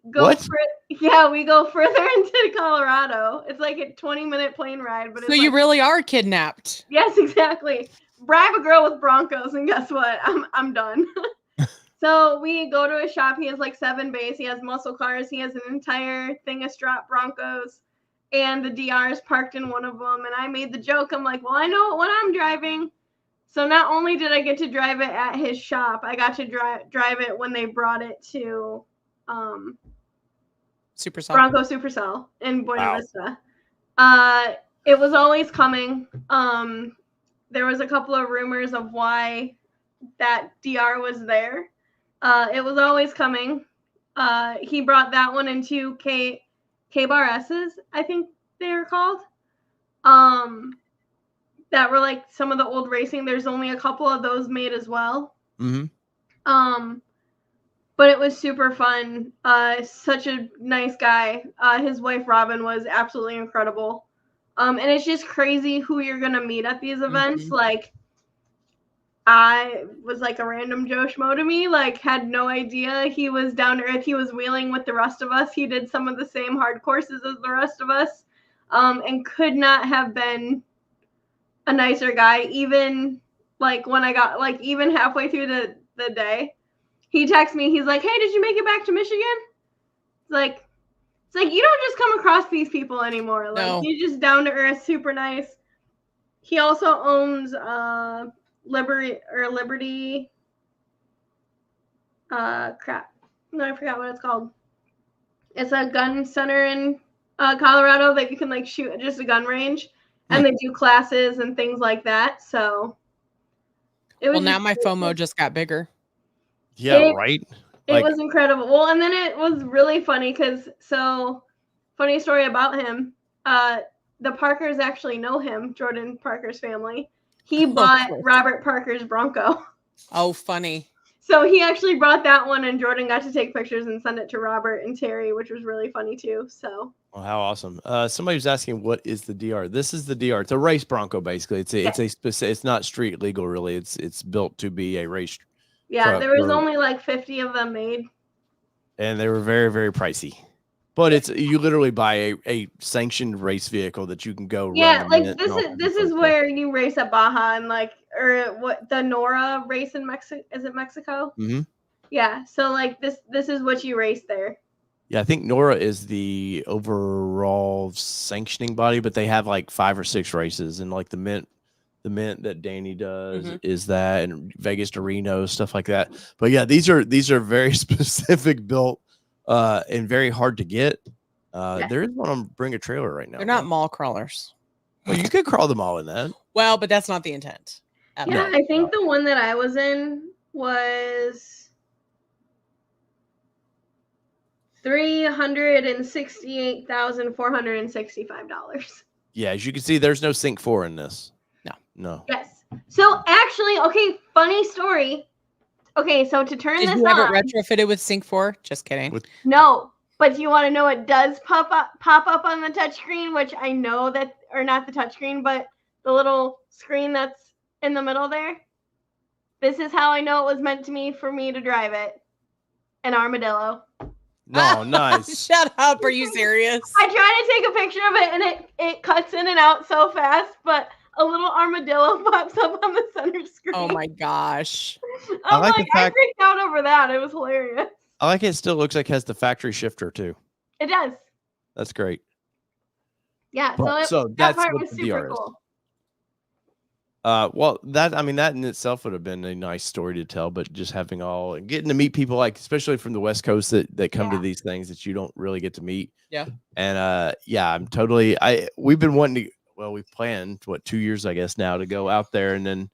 C: We go further into Colorado. It's like a 20-minute plane ride. But
B: so you really are kidnapped.
C: Yes, exactly. Bribe a girl with Broncos, and guess what? I'm done. So we go to a shop. He has like 7 bays. He has muscle cars. He has an entire thing of strap Broncos. And the DR is parked in one of them. And I made the joke. I'm like, well, I know what I'm driving. So not only did I get to drive it at his shop, I got to drive it when they brought it to
B: Supercell.
C: Bronco Supercell in Buena Vista. It was always coming. There was a couple of rumors of why that DR was there. It was always coming. He brought that one in 2 K-Bar S's, I think they were called. that were like some of the old racing. There's only a couple of those made as well. But it was super fun. Such a nice guy. His wife Robin was absolutely incredible. And it's just crazy who you're gonna meet at these events. Like, I was like a random Joe Schmo to me. Like, had no idea he was down to earth. He was wheeling with the rest of us. He did some of the same hard courses as the rest of us, and could not have been a nicer guy. Even like when I got like even halfway through the day, he texted me. He's like, "Hey, did you make it back to Michigan?" It's like you don't just come across these people anymore. Like, no. He's just down to earth, super nice. He also owns Liberty. Crap. No, I forgot what it's called. It's a gun center in Colorado that you can like shoot at, just a gun range, and they do classes and things like that. So
B: it was now my FOMO just got bigger.
A: Yeah, right.
C: It was incredible. Well, and then it was really funny because funny story about him. The Parkers actually know him, Jordan Parker's family. He bought Robert Parker's Bronco.
B: Oh, funny.
C: So he actually brought that one, and Jordan got to take pictures and send it to Robert and Terry, which was really funny too. So.
A: Well, how awesome! Somebody was asking, "What is the DR?" This is the DR. It's a race Bronco, basically. It's not street legal, really. It's built to be a race.
C: Yeah, there was only like 50 of them made,
A: and they were very, very pricey. But you literally buy a sanctioned race vehicle that you can go.
C: Yeah, like this is where you race at Baja and or what the Nora race in Mexico. Is it Mexico?
A: Mm-hmm.
C: Yeah, so like this is what you race there.
A: Yeah, I think Nora is the overall sanctioning body, but they have like 5 or 6 races, and like the mint that Danny does is that, and Vegas to Reno, stuff like that. But yeah, these are very specific built and very hard to get. There is one on Bring a Trailer right now.
B: They're not mall crawlers.
A: Well, you could crawl them all in that.
B: Well, but that's not the intent.
C: Yeah, I think the one that I was in was $368,465.
A: Yeah, as you can see, there's no Sync 4 in this. No.
C: Yes. So actually, okay, funny story. Okay, so to turn this on. Did you have
B: it retrofitted with Sync 4? Just kidding.
C: No, but you want to know it does pop up on the touchscreen, which I know that, or not the touchscreen, but the little screen that's in the middle there. This is how I know it was meant to me for me to drive it. An Armadillo.
A: No, nice.
B: Shut up. Are you serious?
C: I tried to take a picture of it, and it cuts in and out so fast, but a little armadillo pops up on the center screen.
B: Oh my gosh.
C: I freaked out over that. It was hilarious.
A: I like it still looks like it has the factory shifter too.
C: It does.
A: That's great.
C: Yeah,
A: so
C: that
A: that's
C: part
A: what
C: was
A: the
C: super
A: DR is.
C: cool.
A: Well, that in itself would have been a nice story to tell, but just getting to meet people, like especially from the West Coast that come to these things that you don't really get to meet.
B: Yeah.
A: And we've been wanting to. Well, we've planned 2 years, I guess, now to go out there, and then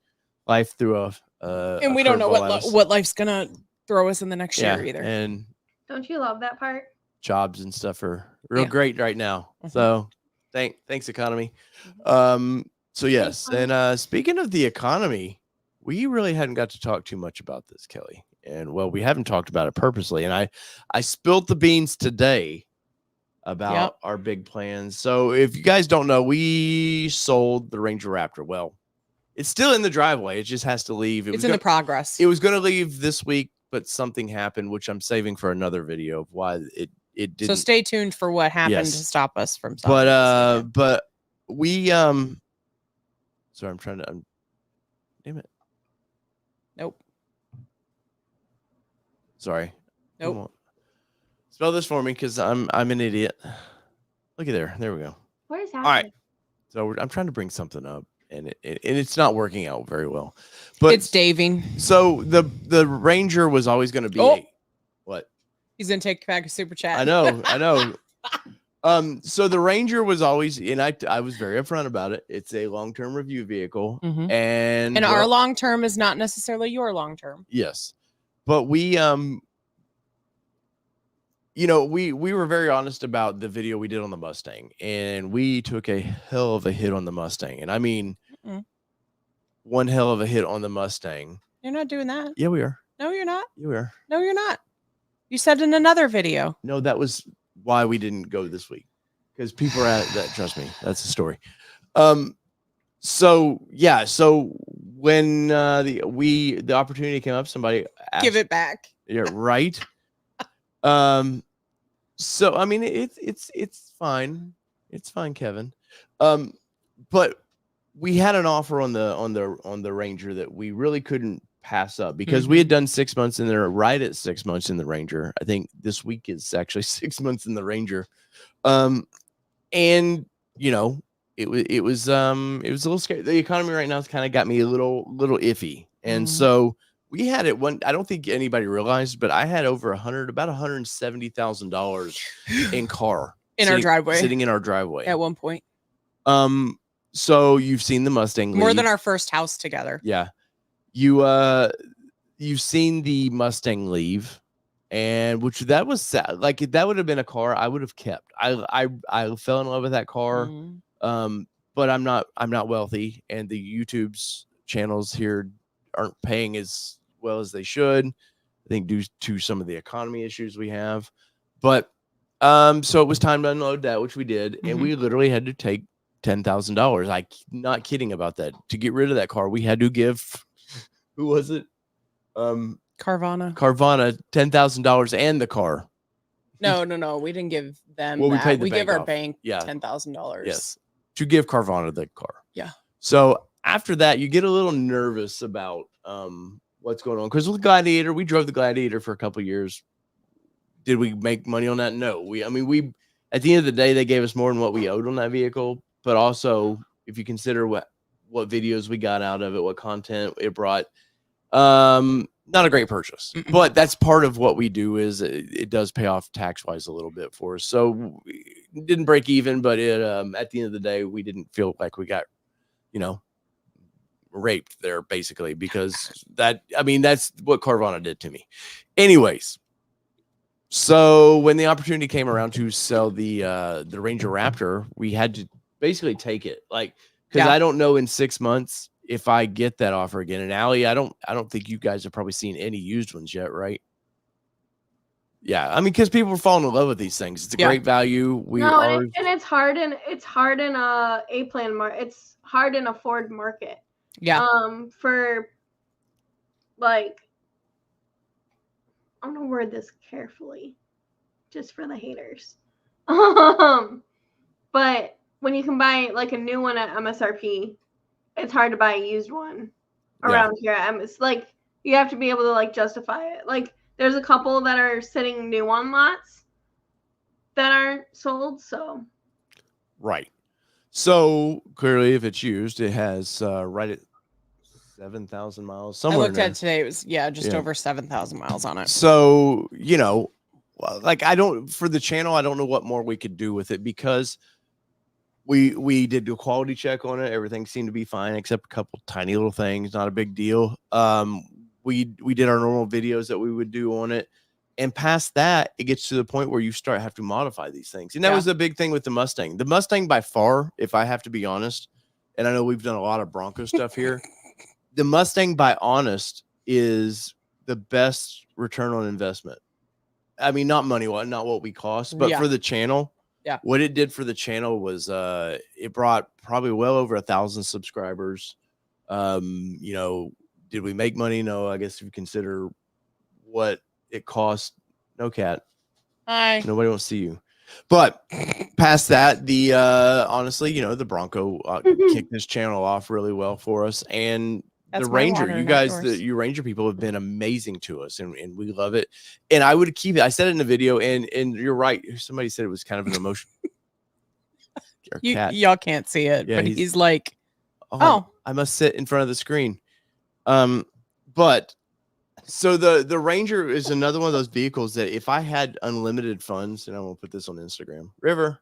A: life threw
B: and we don't know what life's gonna throw us in the next year either.
A: And
C: don't you love that part?
A: Jobs and stuff are real great right now. So thanks economy. So yes, and speaking of the economy, we really hadn't got to talk too much about this, Kelly. And well, we haven't talked about it purposely. And I spilled the beans today about our big plans. So if you guys don't know, we sold the Ranger Raptor. Well, it's still in the driveway. It just has to leave.
B: It's in the progress.
A: It was going to leave this week, but something happened, which I'm saving for another video of why it didn't.
B: So stay tuned for what happened to stop us from selling.
A: But we sorry, I'm trying to damn it.
B: Nope.
A: Sorry.
B: Nope.
A: Spell this for me because I'm an idiot. Look at there. There we go.
C: What is happening?
A: All right. So I'm trying to bring something up, and it's not working out very well. But
B: it's daving.
A: So the Ranger was always going to be what?
B: He's gonna take back a super chat.
A: I know. So the Ranger was always, and I was very upfront about it. It's a long-term review vehicle, and
B: our long-term is not necessarily your long-term.
A: Yes, but we you know, we were very honest about the video we did on the Mustang, and we took a hell of a hit on the Mustang. And I mean, one hell of a hit on the Mustang.
B: You're not doing that.
A: Yeah, we are.
B: No, you're not.
A: You are.
B: No, you're not. You said in another video.
A: No, that was why we didn't go this week, because people are at that. Trust me, that's the story. So yeah, so when the opportunity came up, somebody asked,
B: give it back.
A: Yeah, right. So I mean, it's fine. It's fine, Kevin. But we had an offer on the Ranger that we really couldn't pass up, because we had done 6 months in there, right at 6 months in the Ranger. I think this week is actually 6 months in the Ranger. And you know, it was a little scary. The economy right now has kind of got me a little iffy. And so we had it one, I don't think anybody realized, but I had over about $170,000 in car
B: in our driveway,
A: sitting in our driveway
B: at one point.
A: So you've seen the Mustang
B: more
A: leave.
B: than our first house together. Yeah.
A: You've seen the Mustang leave, and which that was sad. Like, that would have been a car I would have kept. I fell in love with that car. But I'm not wealthy, and the YouTube's channels here aren't paying as well as they should, I think, due to some of the economy issues we have. But so it was time to unload that, which we did, and we literally had to take $10,000. I'm not kidding about that. To get rid of that car, we had to give, who was it?
B: Carvana
A: $10,000 and the car.
B: No, we didn't give them.
A: Well,
B: that.
A: We
B: give our
A: off.
B: bank
A: $10,000.
B: Yes,
A: to give Carvana the car.
B: Yeah.
A: So after that, you get a little nervous about what's going on, because with Gladiator, we drove the Gladiator for a couple of years. Did we make money on that? No. We at the end of the day, they gave us more than what we owed on that vehicle. But also, if you consider what videos we got out of it, what content it brought, not a great purchase. But that's part of what we do, is it does pay off tax wise a little bit for us. So it didn't break even, but it at the end of the day, we didn't feel like we got, raped there, basically, because that's what Carvana did to me. Anyways, so when the opportunity came around to sell the Ranger Raptor, we had to basically take it, because I don't know in 6 months if I get that offer again. And Allie, I don't think you guys have probably seen any used ones yet, right? Yeah, because people are falling in love with these things. It's a great value.
C: And it's hard in a A-plan market. It's hard in a Ford market.
B: Yeah.
C: For I'm gonna word this carefully, just for the haters. But when you can buy a new one at MSRP, it's hard to buy a used one around here. It's you have to be able to justify it. There's a couple that are sitting new on lots that aren't sold. So
A: right. So clearly, if it's used, it has right at 7,000 miles. Somewhere
B: I looked at today. It was just over 7,000 miles on it.
A: So I don't, for the channel, I don't know what more we could do with it, because we did do a quality check on it. Everything seemed to be fine except a couple tiny little things. Not a big deal. We did our normal videos that we would do on it, and past that, it gets to the point where you have to modify these things. And that was the big thing with the Mustang. The Mustang, by far, if I have to be honest, and I know we've done a lot of Bronco stuff here, the Mustang, by honest, is the best return on investment. Not money, not what we cost, but for the channel.
B: Yeah.
A: What it did for the channel was it brought probably well over 1,000 subscribers. Did we make money? No. I guess if you consider what it cost. No, cat.
B: Hi.
A: Nobody wants to see you. But past that, the honestly, the Bronco kicked this channel off really well for us. And the Ranger, you guys, you Ranger people have been amazing to us, and we love it. And I would keep it. I said it in the video, and you're right. Somebody said it was kind of an emotion.
B: Y'all can't see it, but he's like,
A: oh, I must sit in front of the screen. But so the Ranger is another one of those vehicles that if I had unlimited funds, and I'm gonna put this on Instagram, River.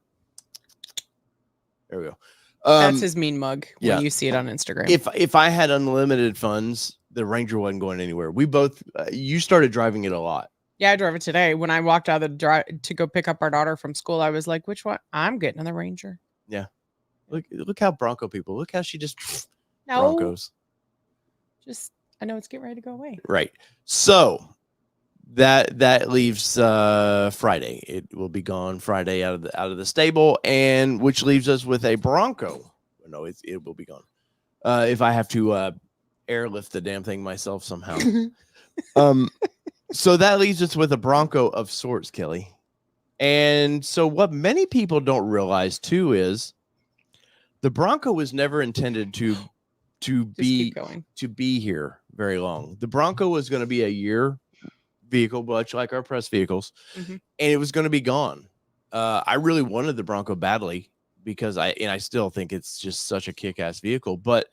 A: There we go.
B: That's his mean mug when you see it on Instagram.
A: If I had unlimited funds, the Ranger wasn't going anywhere. We both, you started driving it a lot.
B: Yeah, I drove it today. When I walked out of the drive to go pick up our daughter from school, I was like, which one? I'm getting on the Ranger.
A: Yeah. Look how Bronco people. Look how she just
B: no.
A: Broncos.
B: Just I know it's getting ready to go away.
A: Right. So that leaves Friday. It will be gone Friday out of the stable, and which leaves us with a Bronco. No, it will be gone. If I have to airlift the damn thing myself somehow. So that leaves us with a Bronco of sorts, Kelly. And so what many people don't realize too is the Bronco was never intended to be here very long. The Bronco was going to be a year vehicle, much like our press vehicles, and it was going to be gone. I really wanted the Bronco badly because I still think it's just such a kick-ass vehicle, but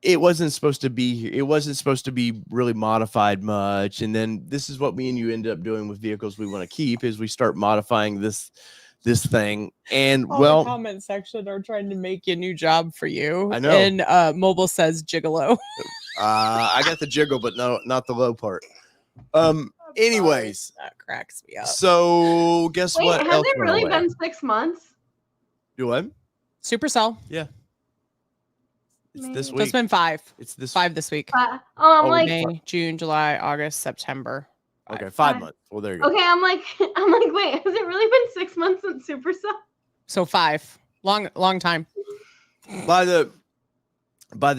A: it wasn't supposed to be here. It wasn't supposed to be really modified much. And then this is what me and you end up doing with vehicles we want to keep is we start modifying this thing. And
B: the comment section are trying to make a new job for you.
A: I know.
B: And Mobile says gigolo.
A: I got the jiggle, but no, not the low part. Anyways,
B: that cracks me up.
A: So guess what?
C: Has it really been 6 months?
A: Do what?
B: Supercell.
A: Yeah. It's
C: Maybe.
A: this week.
B: So it's been 5.
A: It's this
B: 5 this week.
C: Like
B: May, June, July, August, September.
A: 5. Okay, 5 months. Well, there you go.
C: Okay, I'm like, wait, has it really been 6 months since Supercell?
B: So 5. Long time.
A: By the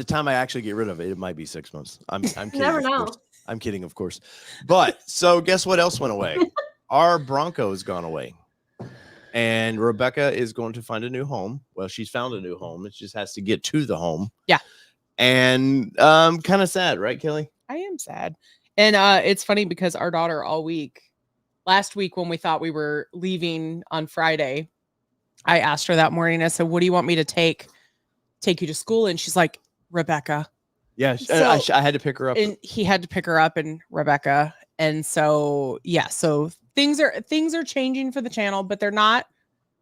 A: time I actually get rid of it, it might be 6 months. I'm kidding.
C: Never know.
A: I'm kidding, of course. But so guess what else went away? Our Bronco has gone away. And Rebecca is going to find a new home. Well, she's found a new home. It just has to get to the home.
B: Yeah.
A: And kind of sad, right, Kelly?
B: I am sad. And it's funny because our daughter last week when we thought we were leaving on Friday, I asked her that morning, I said, what do you want me to take you to school? And she's like, Rebecca.
A: Yeah, so, I had to pick her up.
B: And he had to pick her up and Rebecca. And so, yeah, so things are changing for the channel, but they're not.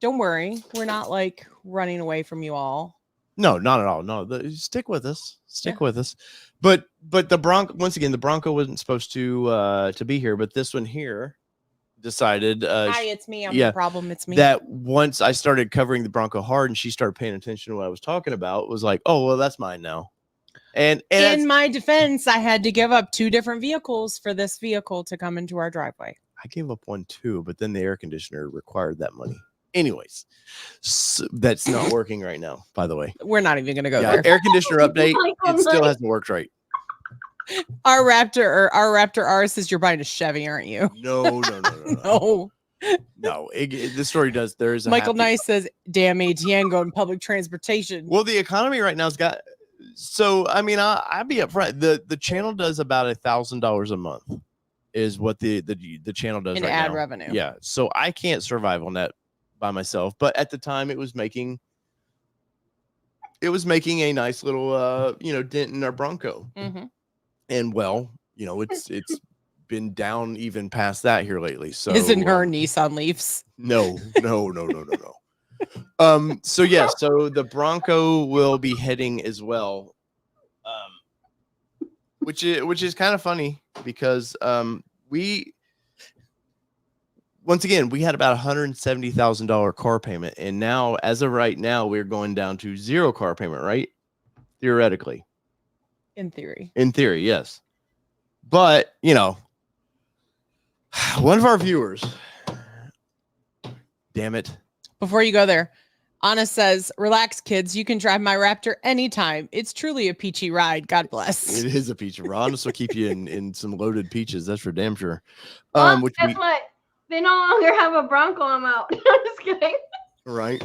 B: Don't worry. We're not like running away from you all.
A: No, not at all. No, stick with us. Stick with us. But the Bronco, once again, the Bronco wasn't supposed to be here, but this one here decided.
B: Hi, it's me. I'm the problem. It's me.
A: That once I started covering the Bronco hard and she started paying attention to what I was talking about, was like, oh, well, that's mine now. And
B: in my defense, I had to give up 2 different vehicles for this vehicle to come into our driveway.
A: I gave up 1 too, but then the air conditioner required that money. Anyways, so that's not working right now, by the way.
B: We're not even going to go there.
A: Air conditioner update. It still hasn't worked right.
B: Our Raptor R says you're buying a Chevy, aren't you?
A: No. No, this story does. There is a
B: Michael Nice says, damn ATN going public transportation.
A: Well, the economy right now has got. So, I mean, I'll be upfront. The channel does about $1,000 a month is what the channel does
B: in
A: right
B: ad
A: now.
B: revenue.
A: Yeah. So I can't survive on that by myself. But at the time it was making a nice little, dent in our Bronco.
B: Mm-hmm.
A: And well, it's been down even past that here lately. So
B: isn't her Nissan Leafs?
A: No. So yeah, so the Bronco will be heading as well, which is kind of funny because we had about $170,000 car payment, and now as of right now we're going down to 0 car payment, right? Theoretically,
B: in theory,
A: yes, but one of our viewers, damn it.
B: Before you go there, Anna says, relax, kids. You can drive my Raptor anytime. It's truly a peachy ride. God bless.
A: It is a peachy ride. This will keep you in some loaded peaches. That's for damn sure.
C: Guess what? They no longer have a Bronco. I'm out. I'm just kidding.
A: Right.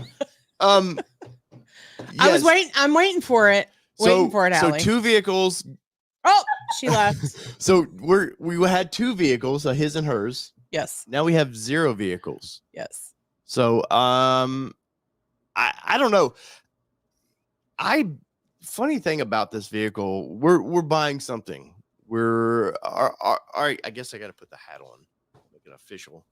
B: Yes. I'm waiting for it. Waiting for it, Allie.
A: So 2 vehicles.
B: Oh, she left.
A: So we had 2 vehicles, his and hers.
B: Yes.
A: Now we have 0 vehicles.
B: Yes.
A: So I don't know. Funny thing about this vehicle, we're buying something. All right. I guess I got to put the hat on, make it official.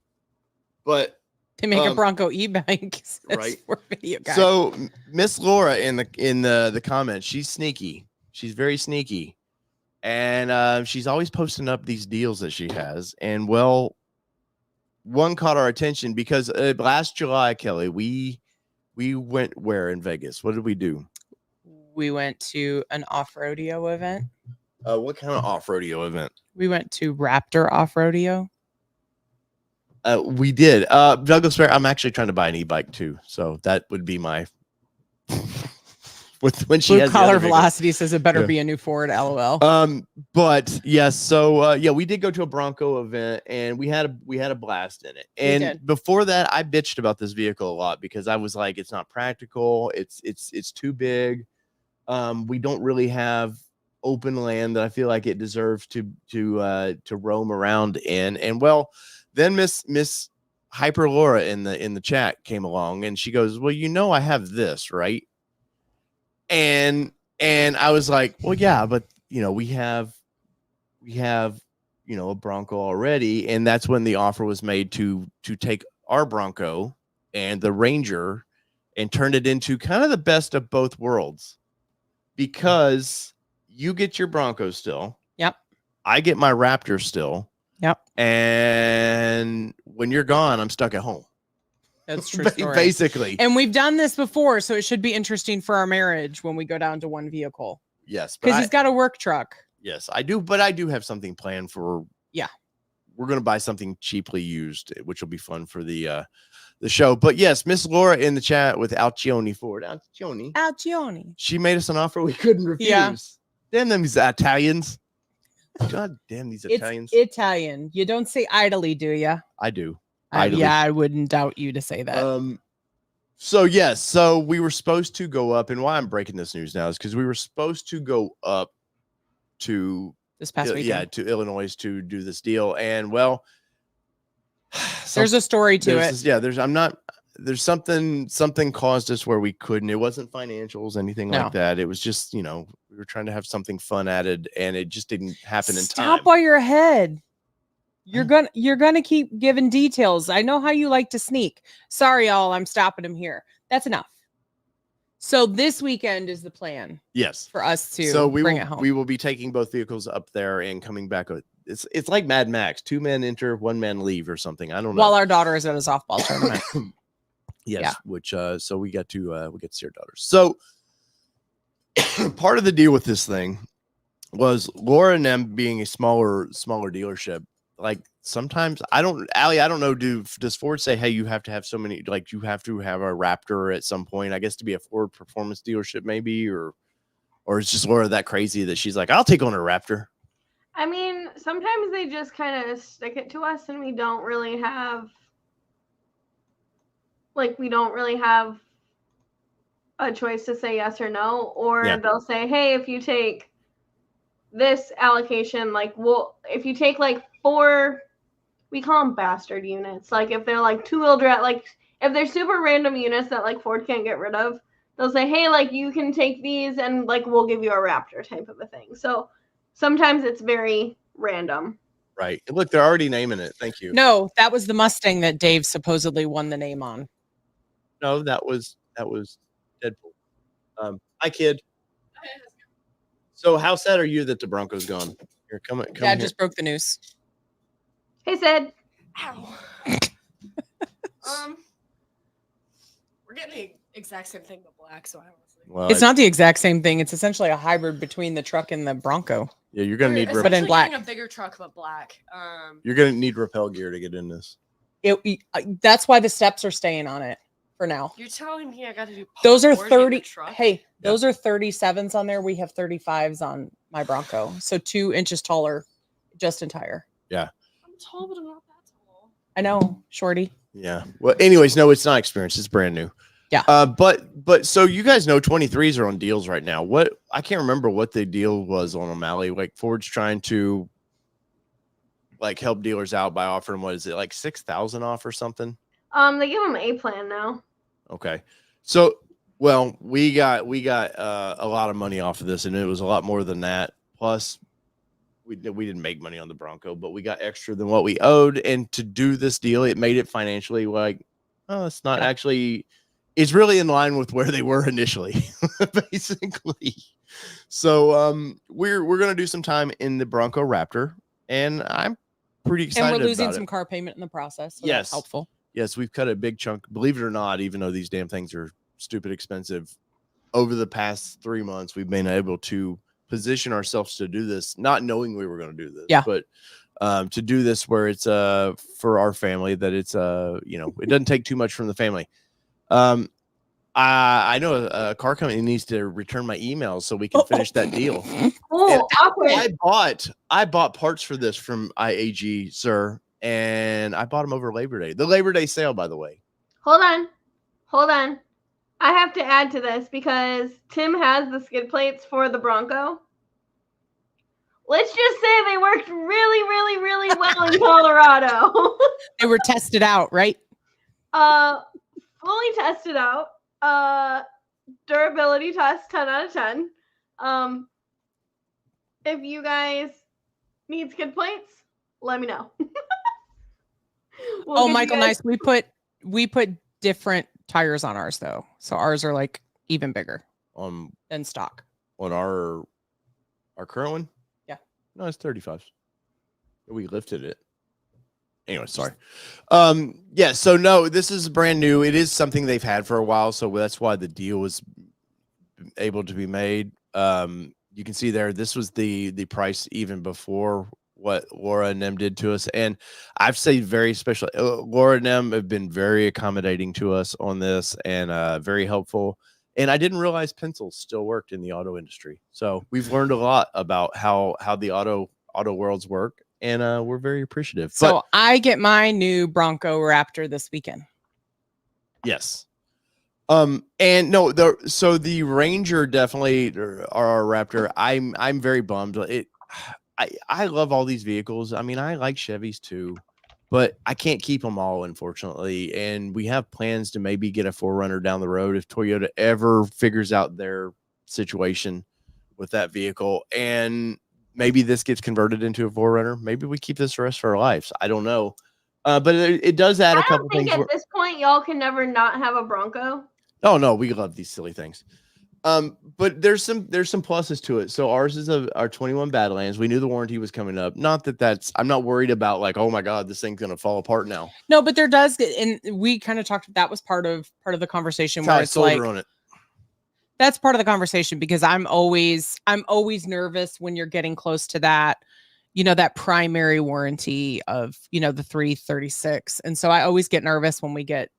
A: But
B: to make a Bronco e-bike,
A: right?
B: For video guys.
A: So Miss Laura in the comments, she's sneaky. She's very sneaky. And she's always posting up these deals that she has. And well, one caught our attention because last July, Kelly, we went where in Vegas? What did we do?
B: We went to an off-rodeo event.
A: What kind of off-rodeo event?
B: We went to Raptor off-rodeo.
A: We did. Douglas Fair, I'm actually trying to buy an e-bike too. So that would be my when she has
B: Blue Collar Velocity says it better be a new Ford, LOL.
A: But yes, so we did go to a Bronco event and we had a blast in it. And before that, I bitched about this vehicle a lot because I was like, it's not practical, it's too big. We don't really have open land that I feel like it deserves to roam around in. And well, then Miss Hyper Laura in the chat came along and she goes, well, I have this, right? And I was like, well, yeah, but we have a Bronco already. And that's when the offer was made to take our Bronco and the Ranger and turn it into kind of the best of both worlds, because you get your Bronco still.
B: Yep.
A: I get my Raptor still.
B: Yep.
A: And when you're gone, I'm stuck at home.
B: That's true. Story.
A: Basically.
B: And we've done this before, so it should be interesting for our marriage when we go down to one vehicle.
A: Yes.
B: Because he's got a work truck.
A: Yes, I do. But I do have something planned for.
B: Yeah.
A: We're going to buy something cheaply used, which will be fun for the show. But yes, Miss Laura in the chat with Alcione Ford. Alcione. She made us an offer we couldn't refuse.
B: Yeah.
A: Damn them these Italians. God damn these Italians.
B: It's Italian. You don't say idly, do you?
A: I do.
B: Yeah, I wouldn't doubt you to say that.
A: So yes, so we were supposed to go up, and why I'm breaking this news now is because we were supposed to go up to
B: this past weekend.
A: To Illinois to do this deal, and well,
B: there's a story to it.
A: There's something caused us where we couldn't. It wasn't financials, anything like that. It was just, we were trying to have something fun added, and it just didn't happen in time.
B: Stop while you're ahead. You're gonna keep giving details. I know how you like to sneak. Sorry, y'all. I'm stopping him here. That's enough. So this weekend is the plan.
A: Yes,
B: for us to bring it home.
A: We will be taking both vehicles up there and coming back. It's like Mad Max. 2 men enter, 1 man leave, or something. I don't know.
B: While our daughter is at a softball tournament.
A: Yes, yeah. Which so we get to see our daughters. So part of the deal with this thing was Laura and them being a smaller dealership. Like sometimes I don't know. Does Ford say, hey, you have to have so many, like you have to have a Raptor at some point, I guess, to be a Ford performance dealership, maybe, or is just Laura that crazy that she's like, I'll take on a Raptor?
C: I mean, sometimes they just kind of stick it to us, and we don't really have a choice to say yes or no, or they'll say, hey, if you take this allocation, if you take 4, we call them bastard units. Like if they're 2-wheel drive, if they're super random units that Ford can't get rid of, they'll say, hey, you can take these and we'll give you a Raptor type of a thing. So sometimes it's very random.
A: Right. Look, they're already naming it. Thank you.
B: No, that was the Mustang that Dave supposedly won the name on.
A: No, that was Deadpool. Hi, kid. So how sad are you that the Bronco's gone? Here, come
B: Dad just broke the news.
C: Hey, Sid.
E: Ow. We're getting the exact same thing but black, so I don't know.
B: Well, it's not the exact same thing. It's essentially a hybrid between the truck and the Bronco.
A: Yeah, you're gonna need,
B: but in black.
E: A bigger truck but black.
A: You're gonna need rappel gear to get in this.
B: That's why the steps are staying on it for now.
E: You're telling me I got to do.
B: Those are 30. Hey, those are 37s on there. We have 35s on my Bronco, so 2 inches taller, just in tire.
A: Yeah.
E: I'm tall, but I'm not that tall.
B: I know, shorty.
A: Yeah. Well, anyways, no, it's not experienced. It's brand new.
B: Yeah.
A: But so you guys know 23s are on deals right now. What I can't remember what the deal was on O'Malley. Ford's trying to help dealers out by offering, what is it, 6,000 off or something?
C: They give them A plan now.
A: Okay. So well, we got a lot of money off of this, and it was a lot more than that. Plus, we didn't make money on the Bronco, but we got extra than what we owed. And to do this deal, it made it financially it's not actually it's really in line with where they were initially, basically. So we're gonna do some time in the Bronco Raptor, and I'm pretty excited.
B: And we're losing
A: about
B: some
A: it.
B: car payment in the process. So
A: yes,
B: that's helpful.
A: Yes, we've cut a big chunk. Believe it or not, even though these damn things are stupid expensive, over the past 3 months, we've been able to position ourselves to do this, not knowing we were going to do this.
B: Yeah.
A: But to do this where it's for our family, that it's you know, it doesn't take too much from the family. I know a car company needs to return my emails so we can finish that deal.
C: Oh, awkward.
A: I bought parts for this from IAG, sir, and I bought them over Labor Day. The Labor Day sale, by the way.
C: Hold on. I have to add to this because Tim has the skid plates for the Bronco. Let's just say they worked really, really, really well in Colorado.
B: They were tested out, right?
C: Fully tested out. Durability test 10 out of 10. If you guys need skid plates, let me know.
B: Oh, Michael, nice. We put different tires on ours though, so ours are like even bigger than stock.
A: On our current one,
B: yeah,
A: no, it's 35s. We lifted it. Anyway, sorry. Yeah, so no, this is brand new. It is something they've had for a while, so that's why the deal was able to be made. You can see there, this was the price even before what Laura and them did to us. And I've said very special. Laura and them have been very accommodating to us on this and very helpful. And I didn't realize pencils still worked in the auto industry. So we've learned a lot about how the auto worlds work. And we're very appreciative.
B: So I get my new Bronco Raptor this weekend.
A: Yes. And no, so the Ranger definitely, or our Raptor, I'm very bummed. I love all these vehicles. I mean, I like Chevys too, but I can't keep them all, unfortunately. And we have plans to maybe get a 4Runner down the road if Toyota ever figures out their situation with that vehicle. And maybe this gets converted into a 4Runner. Maybe we keep this the rest of our lives. I don't know. But it does add a couple things.
C: I think at this point, y'all can never not have a Bronco.
A: Oh no, we love these silly things. But there's some pluses to it. So ours is our 21 Badlands. We knew the warranty was coming up. Not that I'm not worried about like, oh my God, this thing's gonna fall apart now.
B: No, but there does get, and we kind of talked. That was part of the conversation where it's like,
A: on it.
B: That's part of the conversation because I'm always nervous when you're getting close to that, you know, that primary warranty of, you know, the 336. And so I always get nervous when we get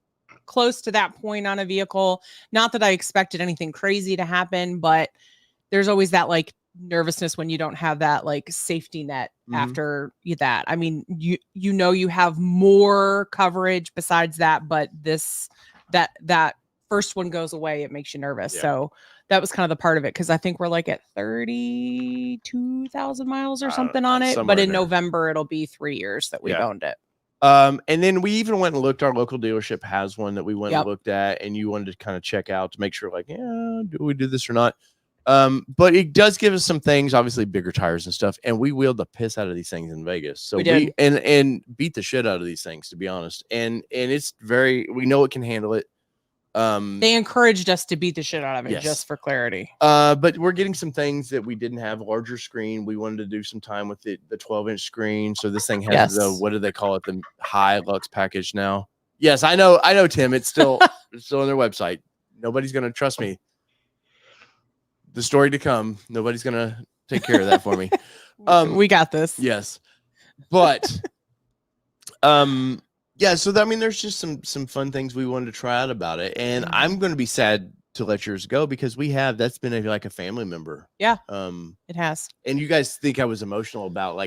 B: close to that point on a vehicle. Not that I expected anything crazy to happen, but there's always that like nervousness when you don't have that like safety net after that. I mean, you know, you have more coverage besides that, but that first one goes away, it makes you nervous. Yeah. So that was kind of the part of it, because I think we're like at 32,000 miles or something on it. But in November, it'll be 3 years that we've owned it.
A: And then we even went and looked. Our local dealership has one that we went and looked at, and you wanted to kind of check out to make sure, like, yeah, do we do this or not? But it does give us some things, obviously bigger tires and stuff. And we wheeled the piss out of these things in Vegas. So we and beat the shit out of these things, to be honest. And it's we know it can handle it.
B: They encouraged us to beat the shit out of it, just for clarity.
A: But we're getting some things that we didn't have. Larger screen. We wanted to do some time with the 12-inch screen. So this thing has the, what do they call it? The high Lux package now. Yes, I know, Tim. It's still on their website. Nobody's gonna trust me. The story to come. Nobody's gonna take care of that for me.
B: We got this.
A: Yes, but yeah, so I mean, there's just some fun things we wanted to try out about it, and I'm going to be sad to let yours go because that's been like a family member.
B: Yeah, it has.
A: And you guys think I was emotional about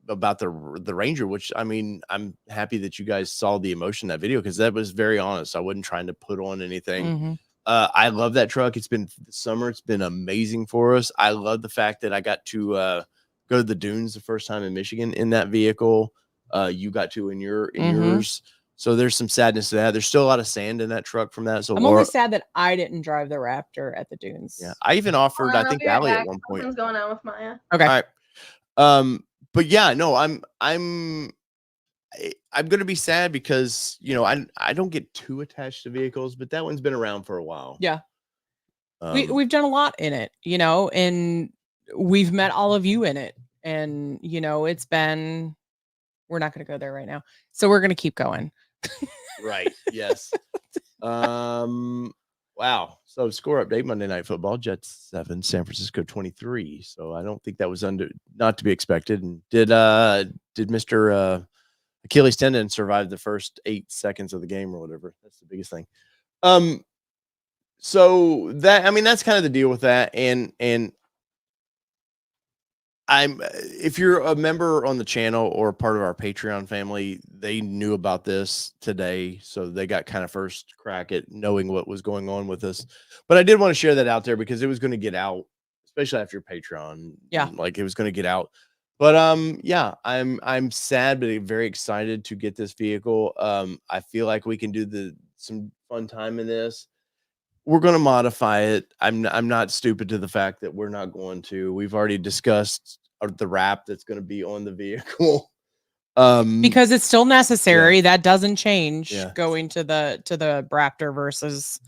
A: about the Ranger, which I mean, I'm happy that you guys saw the emotion in that video because that was very honest. I wasn't trying to put on anything. I love that truck. It's been summer. It's been amazing for us. I love the fact that I got to go to the dunes the first time in Michigan in that vehicle. You got to in yours. So there's some sadness to that. There's still a lot of sand in that truck from that. So
B: I'm only sad that I didn't drive the Raptor at the dunes.
A: Yeah, I even offered, I think, Allie at one point.
C: Something's going on with Maya.
B: Okay.
A: All right. But yeah, no, I'm I'm going to be sad because, you know, I don't get too attached to vehicles, but that one's been around for a while.
B: Yeah. We've done a lot in it, you know, and we've met all of you in it. And, you know, it's been, we're not going to go there right now. So we're going to keep going.
A: Right. Yes. Wow. So score update: Monday Night Football, Jets 7, San Francisco 23. So I don't think that was not to be expected. And did Mr. Achilles tendon survive the first 8 seconds of the game or whatever? That's the biggest thing. So that, I mean, that's kind of the deal with that. And if you're a member on the channel or part of our Patreon family, they knew about this today. So they got kind of first crack at knowing what was going on with us. But I did want to share that out there because it was going to get out, especially after Patreon.
B: Yeah.
A: Like it was going to get out. But yeah, I'm sad, but very excited to get this vehicle. I feel like we can do some fun time in this. We're going to modify it. I'm not stupid to the fact that we're not going to. We've already discussed the wrap that's going to be on the vehicle.
B: Because it's still necessary.
A: Yeah.
B: That doesn't change.
A: Yeah.
B: Going to the Raptor versus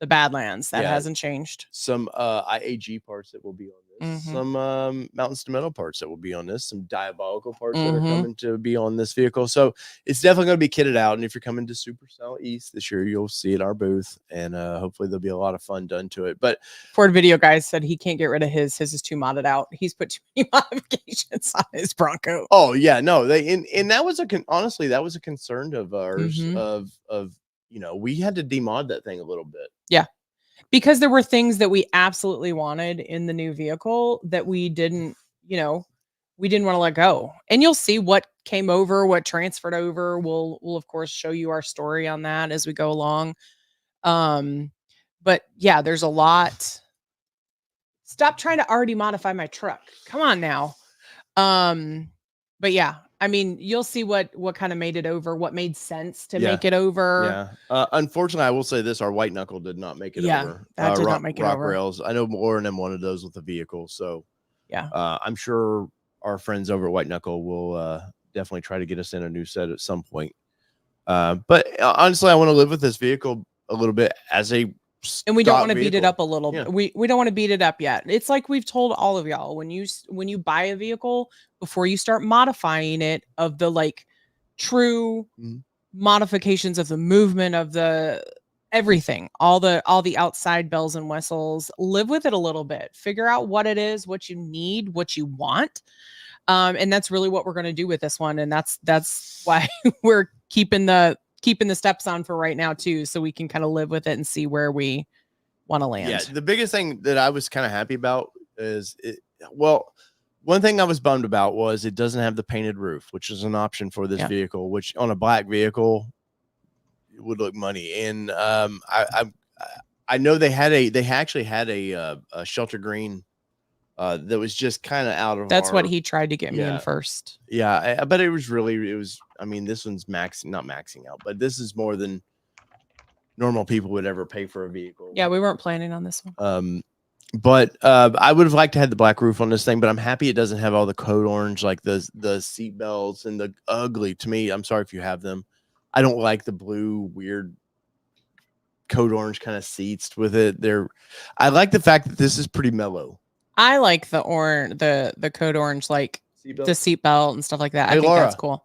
B: the Badlands. That hasn't changed.
A: Some IAG parts that will be on this. Some Mountain Stimento parts that will be on this. Some Diabolical parts that are coming to be on this vehicle. So it's definitely going to be kitted out. And if you're coming to Supercell East this year, you'll see it at our booth. And hopefully there'll be a lot of fun done to it. But
B: Ford Video Guy said he can't get rid of his. His is too modded out. He's put too many modifications on his Bronco.
A: Oh yeah, no, and that was honestly, that was a concern of ours of you know, we had to demod that thing a little bit.
B: Yeah. Because there were things that we absolutely wanted in the new vehicle that we didn't, you know, we didn't want to let go. And you'll see what came over, what transferred over. We'll of course show you our story on that as we go along. But yeah, there's a lot. Stop trying to already modify my truck. Come on now. But yeah, I mean, you'll see what kind of made it over, what made sense to make it over.
A: Yeah. Unfortunately, I will say this: our white knuckle did not make it over.
B: That did not make it over.
A: Rails. I know more than wanted those with the vehicle, so
B: yeah.
A: I'm sure our friends over at White Knuckle will definitely try to get us in a new set at some point. But honestly, I want to live with this vehicle a little bit as a.
B: And we don't want to beat it up a little bit. We don't want to beat it up yet. It's like we've told all of y'all, when you buy a vehicle, before you start modifying it, of the like true modifications of the movement of the everything, all the outside bells and whistles, live with it a little bit, figure out what it is, what you need, what you want. And that's really what we're going to do with this one. And that's why we're keeping the steps on for right now too, so we can kind of live with it and see where we want to land.
A: Yeah, the biggest thing that I was kind of happy about is one thing I was bummed about was it doesn't have the painted roof, which is an option for this vehicle, which on a black vehicle it would look money. And I know they actually had a shelter green that was just kind of out of.
B: That's what he tried to get me in first.
A: Yeah, but it was. I mean, this one's not maxing out, but this is more than normal people would ever pay for a vehicle.
B: Yeah, we weren't planning on this one.
A: But I would have liked to have the black roof on this thing, but I'm happy it doesn't have all the code orange, like the seat belts and the ugly. To me, I'm sorry if you have them. I don't like the blue weird code orange kind of seats with it. I like the fact that this is pretty mellow.
B: I like the orange, the code orange, like the seat belt and stuff like that.
A: Hey,
B: I think
A: Laura.
B: that's cool.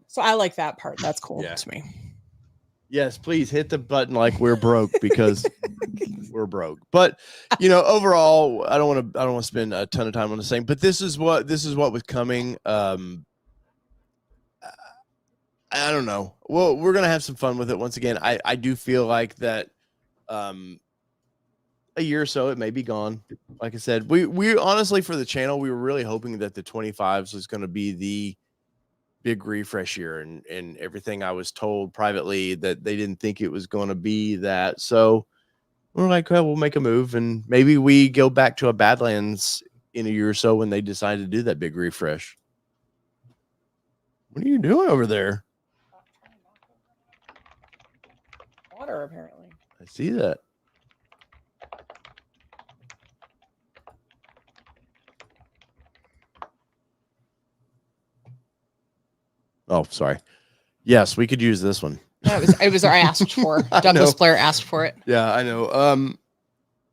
B: So I like that part. That's cool to me.
A: Yes, please hit the button like we're broke, because we're broke. But you know, overall, I don't want to spend a ton of time on the same. But this is what was coming. I don't know. Well, we're gonna have some fun with it once again. I do feel like that. A year or so it may be gone. Like I said, we honestly, for the channel, we were really hoping that the 25s was going to be the big refresh year, and everything I was told privately that they didn't think it was going to be that. So we're like, well, we'll make a move, and maybe we go back to a Badlands in a year or so when they decide to do that big refresh. What are you doing over there?
B: Water, apparently.
A: I see that. Oh, sorry. Yes, we could use this one.
B: Yeah, it was I asked for. Douglas Blair asked for it.
A: Yeah, I know.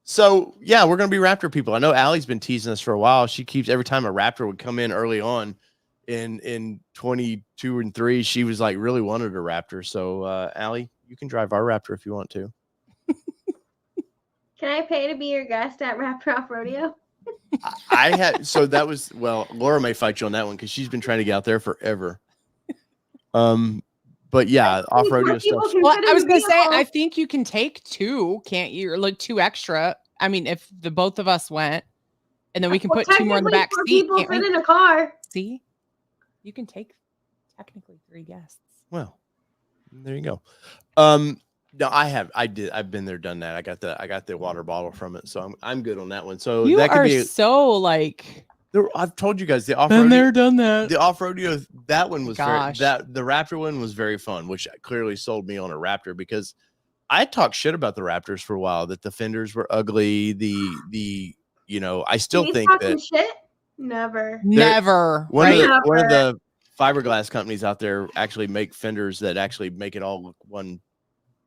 A: So yeah, we're gonna be Raptor people. I know Allie's been teasing us for a while. She keeps every time a Raptor would come in early on in 22 and 3, she was like really wanted a Raptor. So Allie, you can drive our Raptor if you want to.
C: Can I pay to be your guest at Raptor Off Rodeo?
A: I had Laura may fight you on that one because she's been trying to get out there forever. But yeah, off rodeo stuff.
B: Well, I was gonna say, I think you can take 2, can't you? Or like 2 extra. I mean, if the both of us went, and then we can put 2 more in the back seat.
C: People fit in a car.
B: See, you can take technically 3 guests.
A: Well, there you go. No, I've been there, done that. I got the water bottle from it, so I'm good on that one. So
B: you
A: that could
B: are
A: be
B: so like.
A: I've told you guys the off-road.
B: Been there, done that.
A: The off-road, that one was
B: the
A: Raptor one was very fun, which clearly sold me on a Raptor because I talked shit about the Raptors for a while, that the fenders were ugly. I still think that
C: shit. Never.
A: One of the fiberglass companies out there actually make fenders that actually make it all look one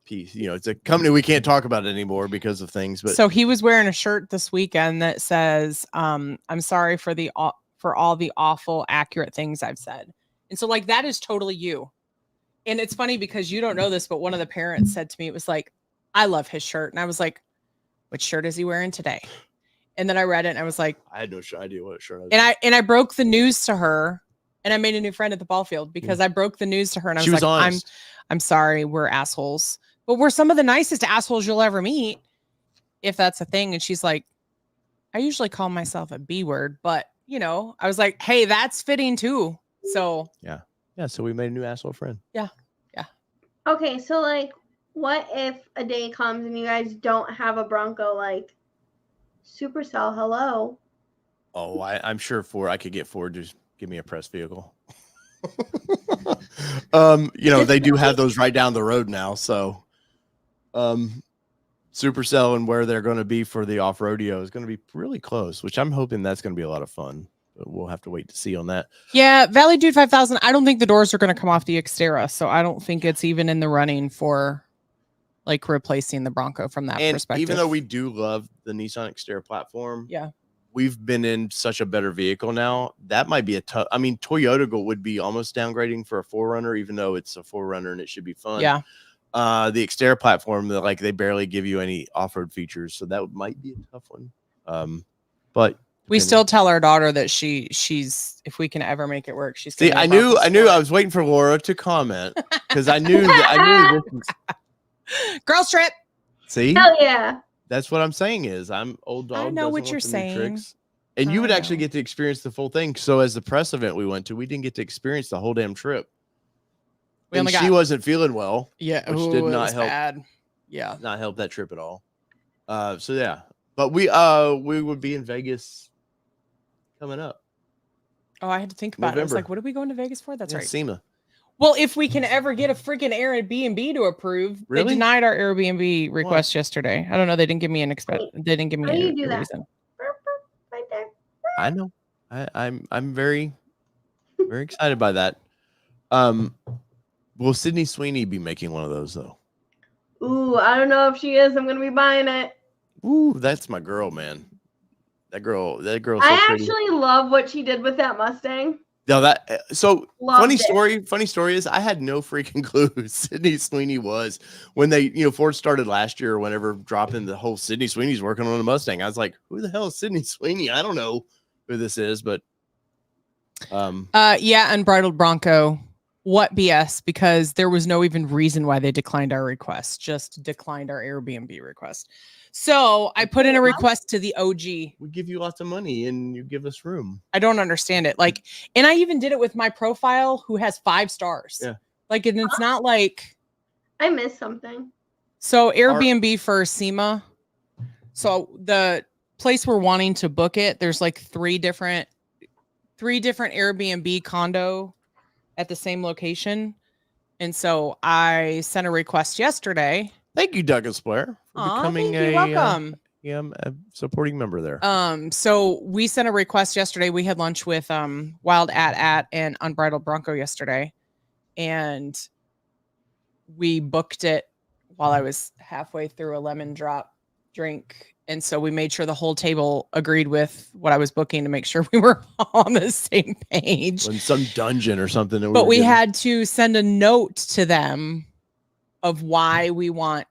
A: piece. It's a company we can't talk about anymore because of things. But
B: so he was wearing a shirt this weekend that says, "I'm sorry for all the awful accurate things I've said." And so like that is totally you. And it's funny because you don't know this, but one of the parents said to me, it was like, "I love his shirt," and I was like, "What shirt is he wearing today?" And then I read it and I was like,
A: I had no idea what shirt.
B: I broke the news to her, and I made a new friend at the ball field because I broke the news to her, and I was like,
A: honest.
B: I'm sorry, we're assholes. But we're some of the nicest assholes you'll ever meet, if that's a thing. And she's like, I usually call myself a B word, but I was like, hey, that's fitting too. So
A: yeah. So we made a new asshole friend.
B: Yeah.
C: Okay, so like, what if a day comes and you guys don't have a Bronco? Like, Supercell, hello.
A: Oh, I'm sure I could get Ford to give me a press vehicle. They do have those right down the road now, so. Supercell and where they're going to be for the off rodeo is going to be really close, which I'm hoping that's going to be a lot of fun, but we'll have to wait to see on that.
B: Yeah. Valley Dude 5000. I don't think the doors are going to come off the Xterra. So I don't think it's even in the running for like replacing the Bronco from that perspective.
A: Even though we do love the Nissan Xterra platform.
B: Yeah.
A: We've been in such a better vehicle now. That might be Toyota would be almost downgrading for a 4Runner, even though it's a 4Runner and it should be fun.
B: Yeah.
A: The Xterra platform, they barely give you any off-road features, so that might be a tough one. But
B: we still tell our daughter that she's if we can ever make it work, she's.
A: See, I knew I was waiting for Laura to comment because I knew this was
B: girls trip.
A: See,
C: hell yeah,
A: that's what I'm saying. Is I'm old dog.
B: I know what you're saying.
A: And you would actually get to experience the full thing. So as the press event we went to, we didn't get to experience the whole damn trip. She wasn't feeling well.
B: Yeah,
A: which did not help.
B: Bad. Yeah,
A: not help that trip at all. So yeah, but we would be in Vegas coming up.
B: Oh, I had to think about it. I was like, what are we going to Vegas for? That's right.
A: SEMA.
B: Well, if we can ever get a freaking Airbnb to approve,
A: really?
B: They denied our Airbnb request yesterday. I don't know. They didn't give me They didn't give me
C: a
B: reason.
C: Right there.
A: I know. I'm very, very excited by that. Will Sydney Sweeney be making one of those though?
C: Ooh, I don't know if she is. I'm gonna be buying it.
A: Ooh, that's my girl, man. That girl. So
C: I actually love what she did with that Mustang.
A: No, funny
C: it.
A: story is I had no freaking clue who Sydney Sweeney was when they, Ford started last year or whenever dropping the whole Sydney Sweeney's working on a Mustang. I was like, who the hell is Sydney Sweeney? I don't know who this is, but
B: Unbridled Bronco. What BS? Because there was no even reason why they declined our request, just declined our Airbnb request. So I put in a request to the OG.
A: We give you lots of money and you give us room.
B: I don't understand it. And I even did it with my profile who has 5 stars.
A: Yeah.
B: And it's not like
C: I missed something.
B: So Airbnb for SEMA. So the place we're wanting to book it, there's 3 different Airbnb condo at the same location. And so I sent a request yesterday.
A: Thank you, Douglas Blair, for becoming
B: welcome.
A: A supporting member there.
B: So we sent a request yesterday. We had lunch with Wild at and Unbridled Bronco yesterday. and we booked it while I was halfway through a lemon drop drink. And so we made sure the whole table agreed with what I was booking to make sure we were on the same page.
A: In some dungeon or something.
B: But we had to send a note to them of why we want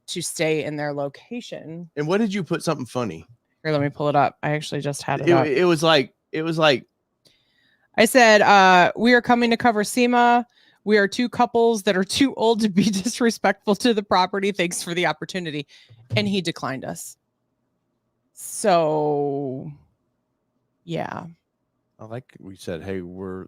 B: to stay in their location.
A: And what did you put? Something funny.
B: Here, let me pull it up. I actually just had it up.
A: It was like
B: I said, we are coming to cover SEMA. We are two couples that are too old to be disrespectful to the property. Thanks for the opportunity. And he declined us. So, yeah.
A: I like we said, hey, we're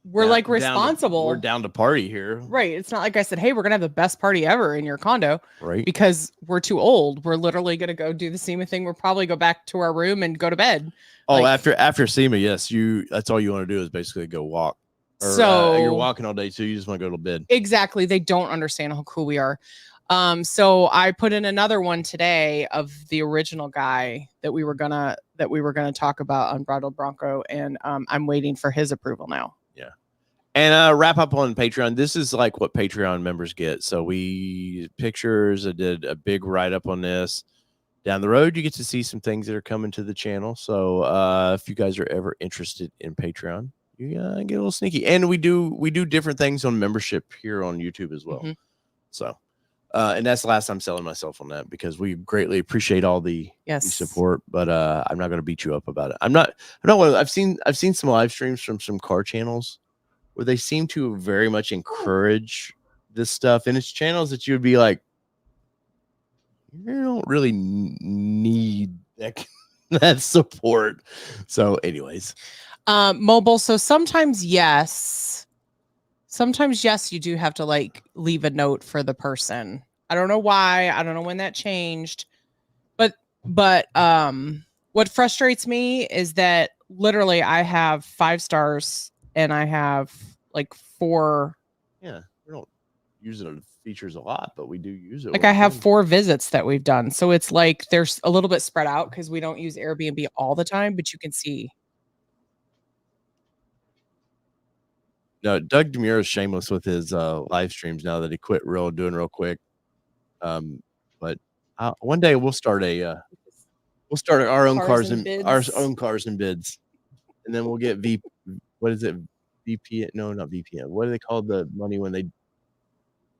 B: like responsible.
A: We're down to party here.
B: Right. It's not like I said, hey, we're going to have the best party ever in your condo.
A: Right.
B: Because we're too old. We're literally going to go do the SEMA thing. We'll probably go back to our room and go to bed.
A: Oh, after SEMA, yes. That's all you want to do is basically go walk. Or,
B: so
A: you're walking all day, so you just want to go to bed.
B: Exactly. They don't understand how cool we are. So I put in another one today of the original guy that we were gonna talk about, Unbridled Bronco, and I'm waiting for his approval now.
A: Yeah. And wrap up on Patreon. This is like what Patreon members get. So pictures. I did a big write up on this. Down the road, you get to see some things that are coming to the channel. So if you guys are ever interested in Patreon, you get a little sneaky. And we do different things on membership here on YouTube as well. Mm-hmm. So and that's the last time selling myself on that, because we greatly appreciate all the support, but I'm not going to beat you up about it. I've seen some live streams from some car channels where they seem to very much encourage this stuff, and it's channels that you would be like, you don't really need that support. So anyways,
B: mobile. So sometimes yes, you do have to like leave a note for the person. I don't know why. I don't know when that changed, but what frustrates me is that literally I have 5 stars and I have like 4.
A: Yeah, we don't use it on features a lot, but we do use it.
B: Like I have 4 visits that we've done. So it's like there's a little bit spread out because we don't use Airbnb all the time, but you can see.
A: No, Doug Demuro is shameless with his live streams now that he quit doing real quick. But one day we'll start our own cars and bids, and then we'll get what is it? VPN? No, not VPN. What do they call the money when they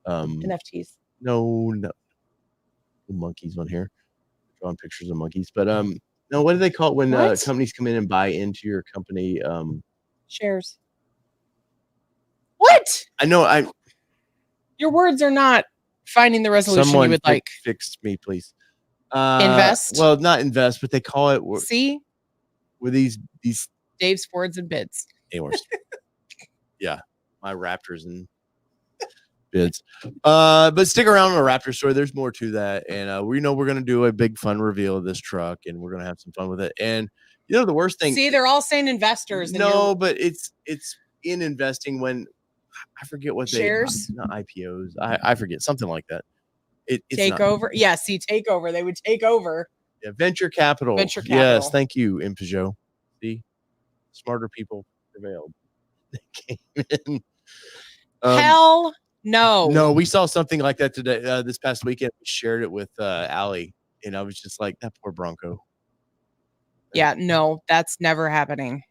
B: NFTs?
A: No, the monkeys on here, drawing pictures of monkeys. But no, what do they call it when companies come in and buy into your company?
B: Shares. What?
A: I know.
B: Your words are not finding the resolution you would like.
A: Fixed me, please.
B: Invest.
A: Well, not invest, but they call it.
B: See,
A: with these
B: Dave's Fords and bids.
A: Anyways. Yeah, my Raptors and bids. But stick around on the Raptor story. There's more to that, and we know we're gonna do a big fun reveal of this truck, and we're gonna have some fun with it. And you know the worst thing.
B: See, they're all saying investors.
A: No, but it's in investing when I forget what
B: shares,
A: not IPOs. I forget something like that. It's
B: takeover. Yeah, see, takeover. They would take over.
A: Yeah, venture capital. Yes, thank you, Peugeot. See, smarter people prevailed. They came in.
B: Hell no.
A: No, we saw something like that today. This past weekend, we shared it with Allie, and I was just like, that poor Bronco.
B: Yeah, no, that's never happening.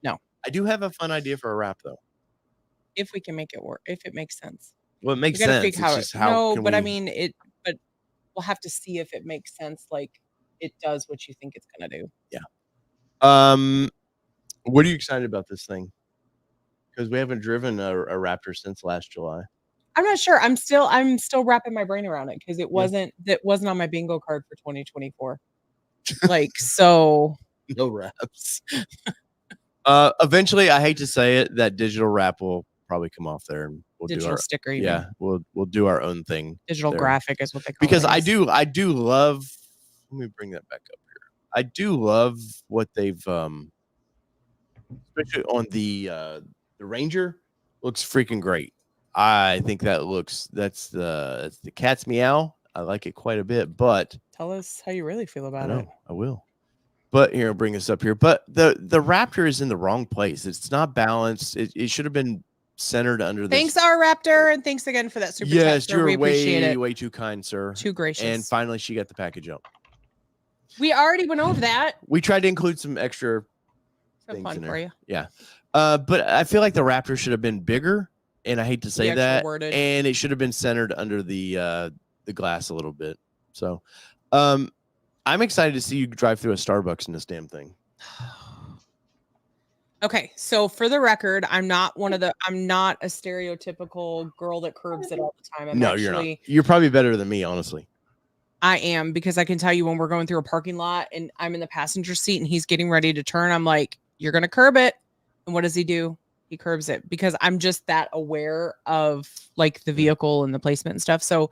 B: No.
A: I do have a fun idea for a wrap, though.
B: If we can make it work, if it makes sense.
A: Well, it makes sense.
B: I mean, but we'll have to see if it makes sense. Like it does what you think it's gonna do.
A: Yeah. What are you excited about this thing? Because we haven't driven a Raptor since last July.
B: I'm not sure. I'm still wrapping my brain around it because that wasn't on my bingo card for 2024. Like so.
A: No wraps. Eventually, I hate to say it, that digital wrap will probably come off there, and we'll
B: digital
A: do our
B: sticker.
A: Yeah, we'll do our own thing.
B: Digital graphic is what they call it.
A: Because I do love. Let me bring that back up here. I do love what they've, especially on the Ranger, looks freaking great. I think that's the cat's meow. I like it quite a bit, but
B: tell us how you really feel about it.
A: I will. But here, I'll bring us up here. But the Raptor is in the wrong place. It's not balanced. It should have been centered under this.
B: Thanks, our Raptor, and thanks again for that super chat.
A: Yes, you're
B: we appreciate it.
A: way too kind, sir.
B: Too gracious.
A: And finally, she got the package up.
B: We already went over that.
A: We tried to include some extra things
B: fun
A: in there.
B: for you.
A: Yeah. But I feel like the Raptor should have been bigger, and I hate to say that.
B: Worded.
A: And it should have been centered under the glass a little bit. So I'm excited to see you drive through a Starbucks in this damn thing.
B: Okay, so for the record, I'm not a stereotypical girl that curbs it all the time.
A: You're not. You're probably better than me, honestly.
B: I am, because I can tell you when we're going through a parking lot and I'm in the passenger seat and he's getting ready to turn, I'm like, you're going to curb it. And what does he do? He curbs it, because I'm just that aware of like the vehicle and the placement and stuff. So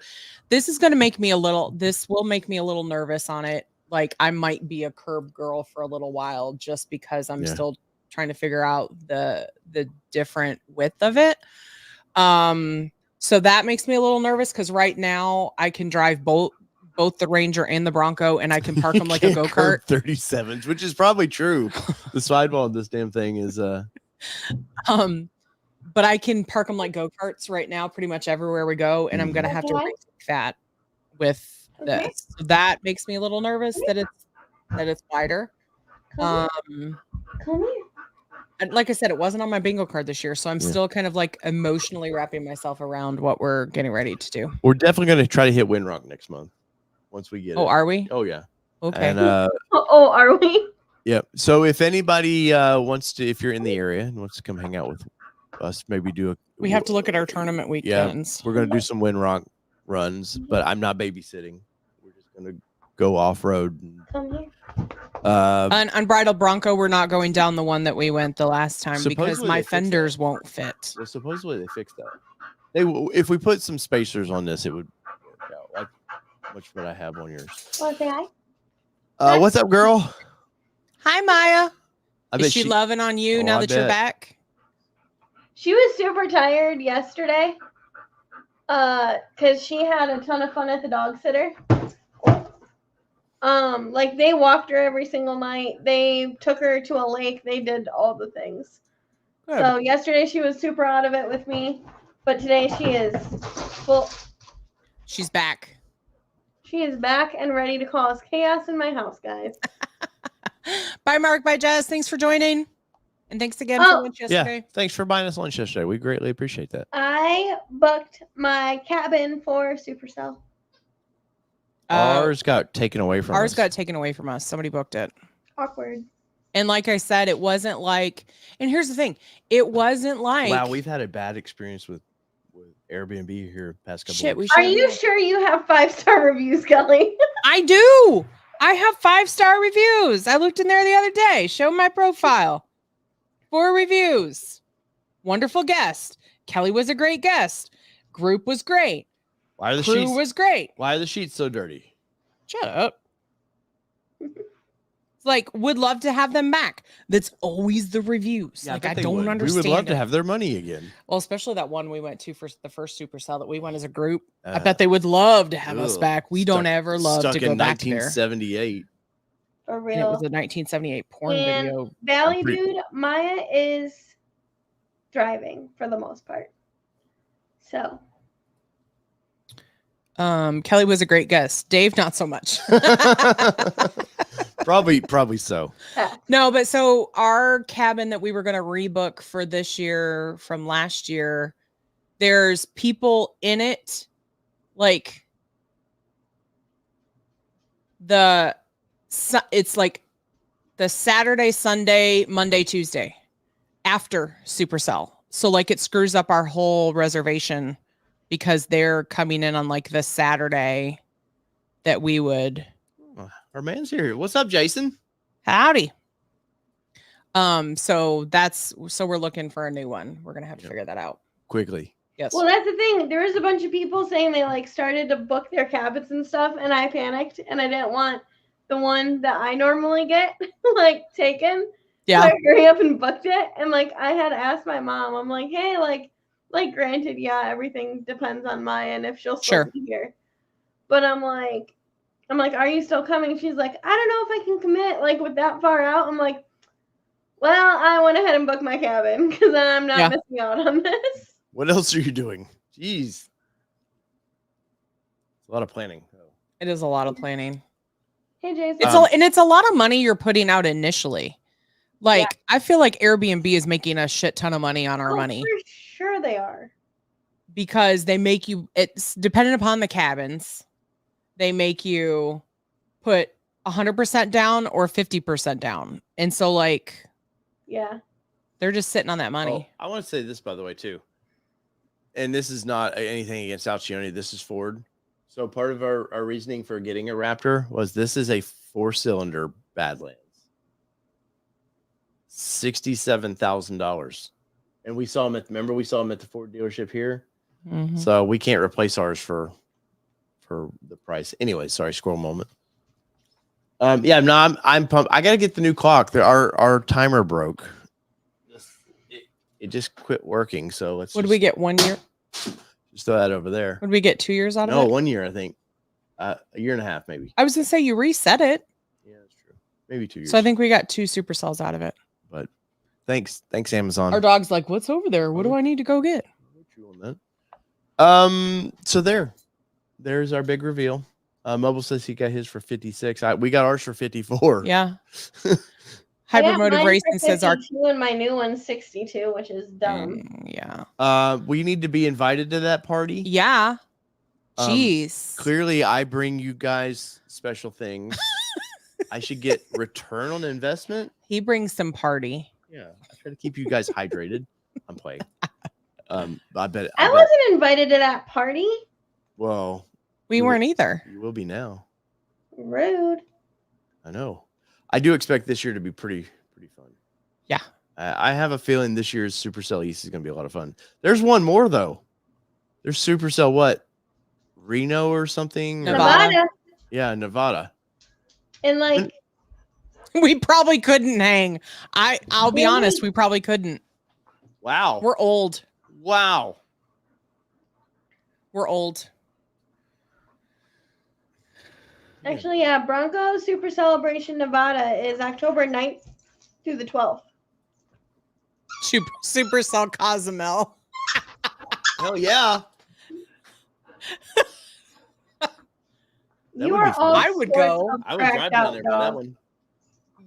B: this will make me a little nervous on it. Like I might be a curb girl for a little while just because I'm still trying to figure out the different width of it. So that makes me a little nervous, because right now I can drive both the Ranger and the Bronco, and I can park them like a go-kart.
A: 37s, which is probably true. The sidewall of this damn thing is
B: but I can park them like go-karts right now pretty much everywhere we go, and I'm gonna have to rethink that with this. So that makes me a little nervous that it's wider.
C: Come here.
B: Like I said, it wasn't on my bingo card this year, so I'm still kind of like emotionally wrapping myself around what we're getting ready to do.
A: We're definitely going to try to hit Windrock next month once we get it.
B: Oh, are we?
A: Oh, yeah.
B: Okay.
A: And,
C: are we?
A: Yeah. So if anybody if you're in the area and wants to come hang out with us, maybe
B: we have to look at our tournament weekends.
A: Yeah, we're going to do some Windrock runs, but I'm not babysitting. We're just going to go off-road.
C: Come here.
B: Unbridled Bronco, we're not going down the one that we went the last time because my fenders won't fit.
A: Well, supposedly they fixed that. If we put some spacers on this, it would work out. Like much what I have on yours.
C: Okay.
A: What's up, girl?
B: Hi, Maya.
A: Is
B: she loving on you now that you're back?
C: She was super tired yesterday because she had a ton of fun at the dog sitter. Like they walked her every single night. They took her to a lake. They did all the things. Good. So yesterday she was super out of it with me, but today she is full.
B: She's back.
C: She is back and ready to cause chaos in my house, guys.
B: Bye, Mark. Bye, Jess. Thanks for joining. And thanks again for lunch yesterday.
A: Yeah, thanks for buying us lunch yesterday. We greatly appreciate that.
C: I booked my cabin for Supercell.
A: Ours got taken away from us.
B: Ours got taken away from us. Somebody booked it.
C: Awkward.
B: And like I said, it wasn't like, and here's the thing. It wasn't like.
A: Wow, we've had a bad experience with Airbnb here past couple weeks.
C: Are you sure you have 5-star reviews, Kelly?
B: I do. I have 5-star reviews. I looked in there the other day. Show my profile. 4 reviews. Wonderful guest. Kelly was a great guest. Group was great.
A: Why are the
B: Crew
A: sheets?
B: Was great.
A: Why are the sheets so dirty?
B: Shut up. It's like, would love to have them back. That's always the reviews.
A: Yeah,
B: like, I don't understand.
A: We would love to have their money again.
B: Well, especially that one we went to for the first Supercell that we went as a group. I bet they would love to have us back. We don't ever love to go back there.
A: 1978.
C: For real.
B: And it was a 1978 porn video.
C: Valley Dude, Maya is driving for the most part. So.
B: Kelly was a great guest. Dave, not so much.
A: Probably so.
B: No, but so our cabin that we were going to rebook for this year from last year, there's people in it. Like it's like the Saturday, Sunday, Monday, Tuesday after Supercell. So like it screws up our whole reservation because they're coming in on like the Saturday that we would.
A: Our man's here. What's up, Jason?
B: Howdy. So we're looking for a new one. We're gonna have to figure that out
A: quickly.
B: Yes.
C: Well, that's the thing. There was a bunch of people saying they like started to book their cabins and stuff, and I panicked, and I didn't want the one that I normally get like taken.
B: Yeah.
C: So I hurry up and booked it, and like I had asked my mom. I'm like, hey, like granted, yeah, everything depends on Maya and if she'll still be here. But I'm like, are you still coming? She's like, I don't know if I can commit like with that far out. I'm like, Well, I went ahead and booked my cabin because then I'm not missing out on this.
A: What else are you doing? Jeez. It's a lot of planning.
B: It is a lot of planning.
C: Hey, Jason.
B: It's a lot of money you're putting out initially. Like, I feel like Airbnb is making a shit ton of money on our money.
C: For sure they are.
B: Because they make you, it's dependent upon the cabins, they make you put 100% down or 50% down. And so, like, they're just sitting on that money.
A: Oh, I want to say this, by the way, too. And this is not anything against Alcione. This is Ford. So part of our reasoning for getting a Raptor was this is a 4-cylinder Badlands. $67,000. And we saw them remember we saw them at the Ford dealership here. Mm-hmm. So we can't replace ours for the price. Anyway, sorry, squirrel moment. I'm pumped. I gotta get the new clock. Our timer broke. It just quit working. So let's.
B: Would we get 1 year?
A: Just throw that over there.
B: Would we get 2 years out of it?
A: No, 1 year, I think. A year and a half, maybe.
B: I was gonna say you reset it.
A: Yeah, that's true. Maybe 2 years.
B: So I think we got 2 supercells out of it.
A: But thanks, Amazon.
B: Our dog's like, what's over there? What do I need to go get?
A: So there's our big reveal. Mobile says he got his for 56. We got ours for 54.
B: Yeah. Hypermotive Racing says our
C: and my new one's 62, which is dumb.
A: We need to be invited to that party.
B: Yeah. Jeez.
A: Clearly, I bring you guys special things. I should get return on investment.
B: He brings some party.
A: Yeah, I try to keep you guys hydrated. I'm playing. I bet
C: I wasn't invited to that party.
A: Well,
B: we weren't either.
A: You will be now.
C: Rude.
A: I know. I do expect this year to be pretty fun.
B: Yeah.
A: I have a feeling this year's Supercell East is going to be a lot of fun. There's one more though. There's Supercell what? Reno or something?
C: Nevada.
A: Yeah, Nevada.
C: And like
B: we probably couldn't hang. I'll be honest, we probably couldn't.
A: Wow.
B: We're old.
A: Wow.
B: We're old.
C: Actually, yeah, Bronco Super Celebration Nevada is October 9th through the 12th.
B: Supercell Cozumel.
A: Hell yeah.
C: You are all
B: I would go.
A: I would drive down there for that one.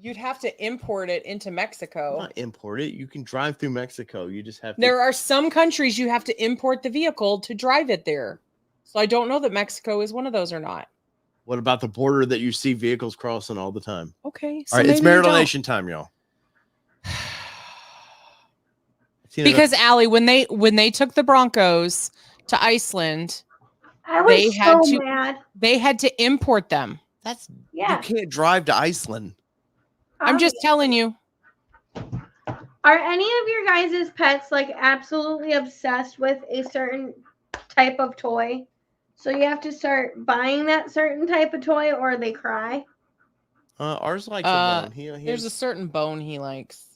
B: You'd have to import it into Mexico.
A: Not import it. You can drive through Mexico. You just have to.
B: There are some countries you have to import the vehicle to drive it there. So I don't know that Mexico is one of those or not.
A: What about the border that you see vehicles crossing all the time?
B: Okay.
A: So all right, it's Marital Nation time, y'all.
B: Because Allie, when they took the Broncos to Iceland,
C: they
B: had to import them.
A: You can't drive to Iceland.
B: I'm just telling you.
C: Are any of your guys' pets like absolutely obsessed with a certain type of toy? So you have to start buying that certain type of toy or they cry?
A: Ours likes a bone.
B: There's a certain bone he likes.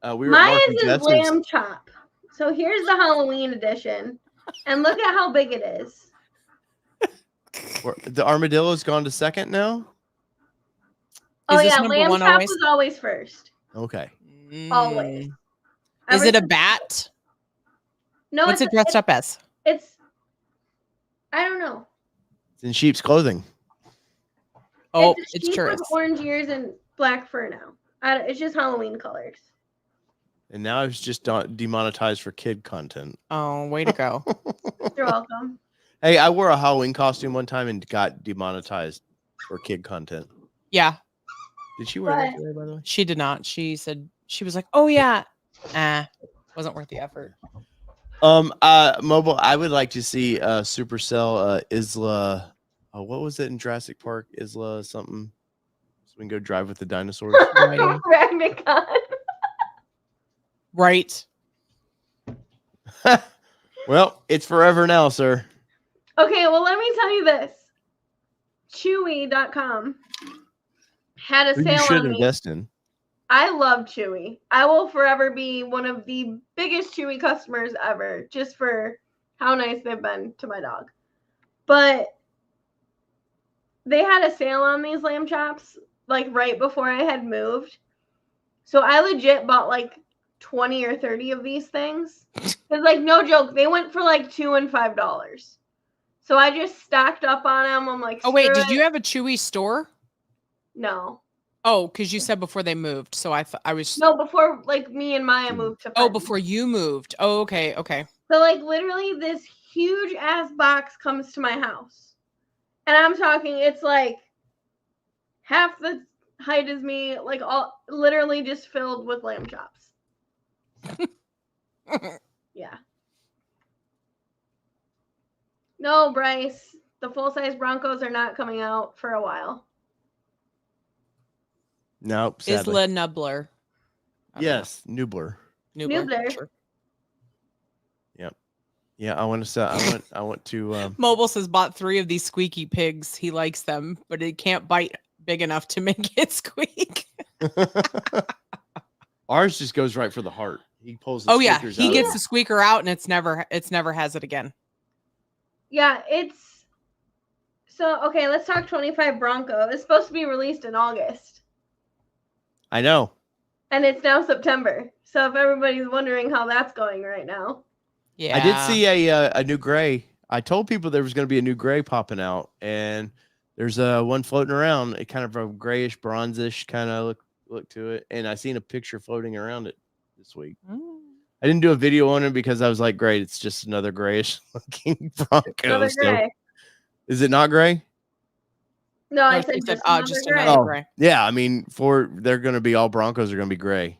C: Mine is his lamb chop. So here's the Halloween edition. And look at how big it is.
A: The Armadillo's gone to second now?
C: Oh, yeah. Lamb chop was always first.
A: Okay.
C: Always.
B: Is it a bat?
C: No.
B: What's it dressed up as?
C: I don't know.
A: It's in sheep's clothing.
B: Oh, it's true.
C: With orange ears and black fur now. It's just Halloween colors.
A: And now it's just demonetized for kid content.
B: Oh, way to go.
C: You're welcome.
A: Hey, I wore a Halloween costume one time and got demonetized for kid content.
B: Yeah.
A: Did she wear that today, by the way?
B: She did not. She said, she was like, oh, yeah. Wasn't worth the effort.
A: Mobile, I would like to see Supercell Isla. What was it in Jurassic Park? Isla something. So we can go drive with the dinosaurs.
B: Right.
A: Well, it's forever now, sir.
C: Okay, well, let me tell you this. Chewy.com had a sale on me.
A: Invest in.
C: I love Chewy. I will forever be one of the biggest Chewy customers ever, just for how nice they've been to my dog. But they had a sale on these lamb chops, like right before I had moved. So I legit bought like 20 or 30 of these things. Because, like, no joke, they went for like $2 and $5. So I just stacked up on them. I'm like,
B: oh wait, did you have a Chewy store?
C: No.
B: Oh, because you said before they moved. So I was
C: no, before like me and Maya moved to.
B: Oh, before you moved. Oh, okay, okay.
C: So like literally this huge ass box comes to my house, and I'm talking, it's like half the height as me, like all literally just filled with lamb chops. Yeah. No, Bryce, the full size Broncos are not coming out for a while.
A: Nope.
B: Isla Nubler.
A: Yes, Nubler.
C: Nubler.
B: Sure.
A: Yep. Yeah, I want to say I want to
B: Mobile says bought 3 of these squeaky pigs. He likes them, but it can't bite big enough to make it squeak.
A: Ours just goes right for the heart. He pulls the
B: squeakers out. He gets the squeaker out and it's never has it again.
C: Yeah, it's so okay, let's talk 25 Bronco. It's supposed to be released in August.
A: I know.
C: And it's now September. So if everybody's wondering how that's going right now.
B: Yeah.
A: I did see a new gray. I told people there was going to be a new gray popping out, and there's one floating around. It kind of a grayish, bronzish kind of look to it. And I seen a picture floating around it this week. I didn't do a video on it because I was like, great, it's just another grayish looking Bronco.
C: Another gray.
A: Is it not gray?
C: No, I said just another
B: gray.
A: Yeah, I mean, they're going to be all Broncos are going to be gray.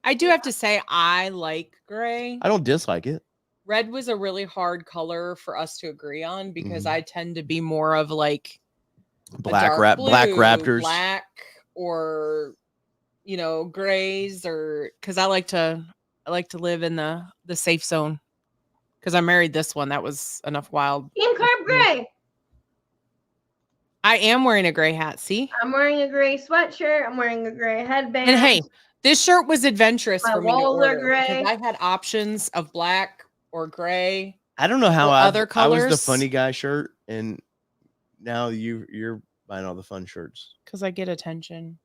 B: I do have to say I like gray.
A: I don't dislike it.
B: Red was a really hard color for us to agree on because I tend to be more of like
A: black Raptors,
B: black, or grays, or because I like to live in the safe zone. Because I married this one, that was enough wild.
C: Team Carb Gray.
B: I am wearing a gray hat. See,
C: I'm wearing a gray sweatshirt. I'm wearing a gray headband.
B: And hey, this shirt was adventurous
C: My
B: for me to
C: walls
B: order
C: are gray.
B: because I had options of black or gray.
A: I don't know how
B: other colors.
A: I was the funny guy shirt, and now you're buying all the fun shirts
B: because I get attention.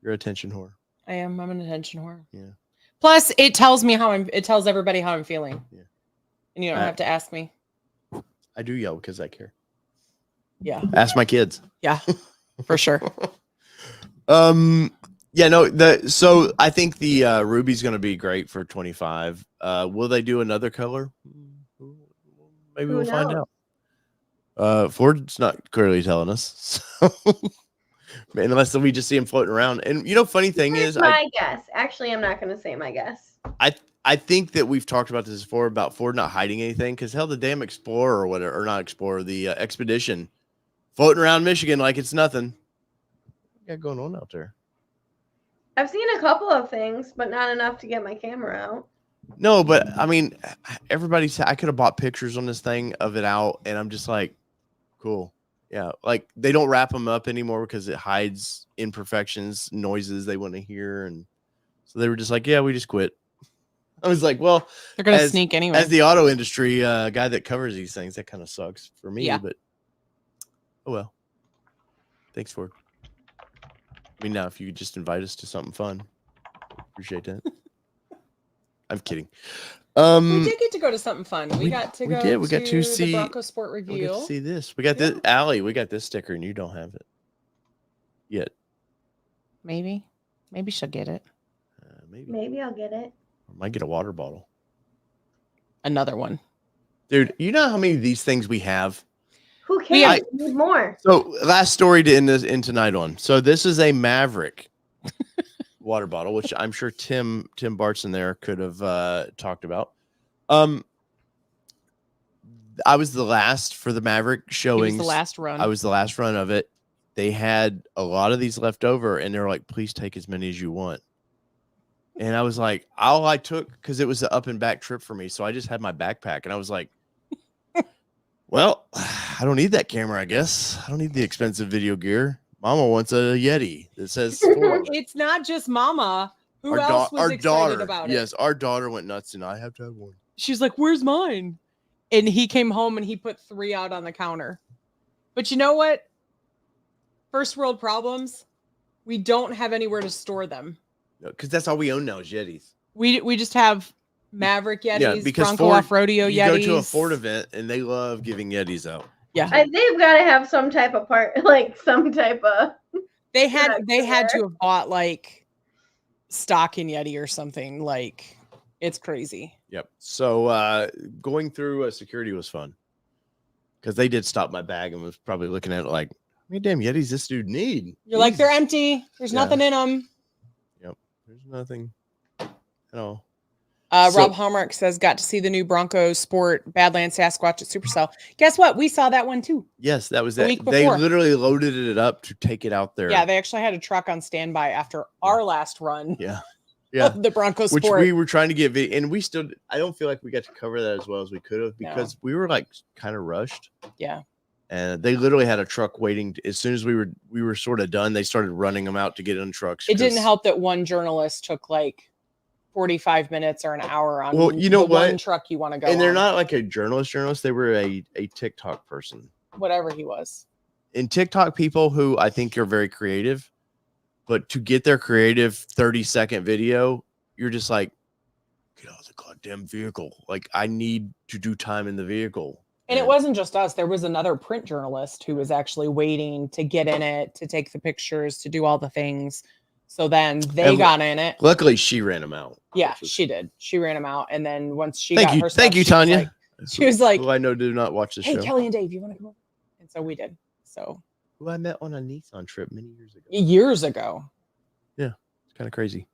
A: You're an attention whore.
B: I am. I'm an attention whore.
A: Yeah.
B: Plus, it tells me it tells everybody how I'm feeling.
A: Yeah.
B: And you don't have to ask me.
A: I do yell because I care.
B: Yeah.
A: Ask my kids.
B: Yeah, for sure.
A: Yeah, no, so I think the Ruby's going to be great for 25. Will they do another color? Maybe we'll find out. Ford's not clearly telling us. So unless we just see him floating around. And funny thing is,
C: my guess. Actually, I'm not going to say my guess.
A: I think that we've talked about this before about Ford not hiding anything, because hell, the damn Explorer or whatever, or not Explorer, the Expedition floating around Michigan like it's nothing. What got going on out there?
C: I've seen a couple of things, but not enough to get my camera out.
A: No, but I mean, everybody said I could have bought pictures on this thing of it out, and I'm just like, cool. Yeah, like they don't wrap them up anymore because it hides imperfections, noises they want to hear, and so they were just like, yeah, we just quit. I was like, well,
B: they're gonna sneak anyway.
A: As the auto industry guy that covers these things, that kind of sucks for me.
B: Yeah.
A: But oh well. Thanks, Ford. I mean, now if you could just invite us to something fun, appreciate that. I'm kidding.
B: We did get to go to something fun. We got to
A: see
B: the Bronco Sport
A: We
B: reveal.
A: got to see this. We got this, Allie. We got this sticker, and you don't have it yet.
B: Maybe she'll get it.
C: Maybe I'll get it.
A: I might get a water bottle.
B: Another one,
A: dude. You know how many of these things we have?
C: Who cares? We need more.
A: So last story to end tonight on. So this is a Maverick water bottle, which I'm sure Tim Bartson there could have talked about. I was the last for the Maverick showings.
B: The last run.
A: I was the last run of it. They had a lot of these left over, and they're like, please take as many as you want. And I was like, all I took, because it was an up and back trip for me, so I just had my backpack, and I was like, well, I don't need that camera, I guess. I don't need the expensive video gear. Mama wants a Yeti that says Ford.
B: It's not just Mama. Who else was excited about it?
A: Yes, our daughter went nuts, and I have to have one.
B: She's like, where's mine? And he came home and he put 3 out on the counter. But you know what? First world problems. We don't have anywhere to store them.
A: Because that's all we own now is Yetis.
B: We just have Maverick Yetis,
A: Yeah, because
B: Bronco Off-Roadio
A: you
B: Yetis.
A: go to a Ford event and they love giving Yetis out.
B: Yeah,
C: they've got to have some type of some type of.
B: They had to have bought like stock in Yeti or something. Like it's crazy.
A: Yep. So going through security was fun because they did stop my bag and was probably looking at it like, how many damn Yetis this dude need?
B: You're like, they're empty. There's nothing in them.
A: Yep. There's nothing at all.
B: Rob Hallmark says, got to see the new Bronco Sport Badlands Sasquatch at Supercell. Guess what? We saw that one too.
A: Yes, that was
B: the
A: it.
B: week
A: They
B: before.
A: literally loaded it up to take it out there.
B: Yeah, they actually had a truck on standby after our last run.
A: Yeah.
B: Of the Bronco Sport.
A: Which we were trying to get, and we still, I don't feel like we got to cover that as well as we could have because we were like kind of rushed.
B: Yeah.
A: And they literally had a truck waiting. As soon as we were sort of done, they started running them out to get in trucks.
B: It didn't help that one journalist took like 45 minutes or an hour on one truck you want to go
A: and they're
B: on.
A: not like a journalist. They were a TikTok person.
B: Whatever he was.
A: And TikTok people who I think are very creative, but to get their creative 30-second video, you're just like, get out of the goddamn vehicle. Like, I need to do time in the vehicle.
B: And it wasn't just us. There was another print journalist who was actually waiting to get in it, to take the pictures, to do all the things. So then they got in it.
A: Luckily, she ran them out.
B: Yeah, she did. She ran them out. And then once she
A: thank
B: got
A: you,
B: her
A: thank
B: stuff,
A: you, Tanya.
B: She was like,
A: who I know do not watch the show.
B: Hey, Kelly and Dave, you want to come over? And so we did. So
A: who I met on a Nissan trip many years ago.
B: Years ago.
A: Yeah, it's kind of crazy.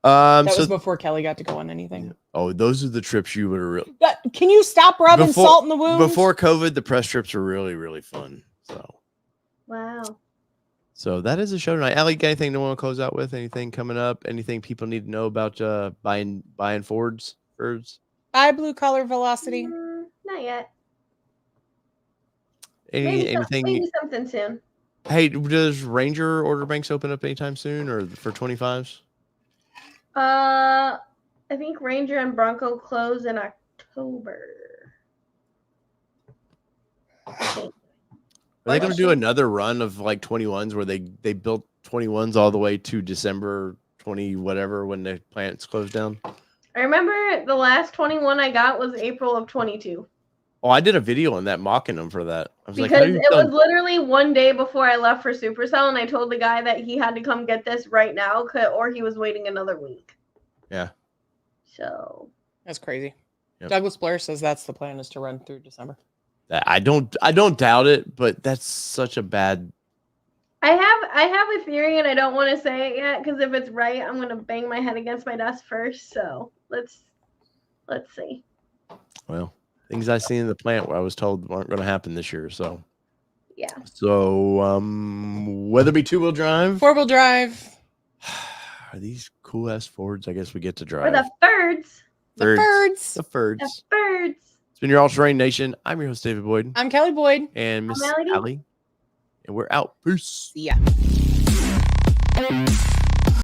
B: That was before Kelly got to go on anything.
A: Oh, those are the trips you would have really.
B: Can you stop rubbing salt in the wound?
A: Before COVID, the press trips were really, really fun. So.
C: Wow.
A: So that is a show tonight. Allie, got anything to want to close out with? Anything coming up? Anything people need to know about buying Fords?
B: Buy blue collar Velocity.
C: Not yet.
A: Anything?
C: Maybe something soon.
A: Hey, does Ranger order banks open up anytime soon, or for 25s?
C: I think Ranger and Bronco close in October.
A: Are they going to do another run of like 21s where they built 21s all the way to December 20 whatever when the plants closed down?
C: I remember the last 21 I got was April of 22.
A: Oh, I did a video on that mocking them for that. I was
C: because it was literally one day before I left for Supercell, and I told the guy that he had to come get this right now, or he was waiting another week.
A: Yeah.
C: So.
B: That's crazy. Yep. Douglas Blair says that's the plan, is to run through December.
A: I don't doubt it, but that's such a bad.
C: I have a theory, and I don't want to say it yet because if it's right, I'm gonna bang my head against my desk first. So let's see.
A: Well, things I see in the plant where I was told aren't going to happen this year. So
C: yeah.
A: So Weatherby 2-wheel drive,
B: 4-wheel drive.
A: Are these cool ass Fords? I guess we get to drive.
C: Or the Birds.
B: The Birds.
A: The Birds.
C: The Birds.
A: It's been your All Terrain Nation. I'm your host, David Boyd.
B: I'm Kelly Boyd.
A: And Miss Allie. And we're out. Peace.
B: See ya.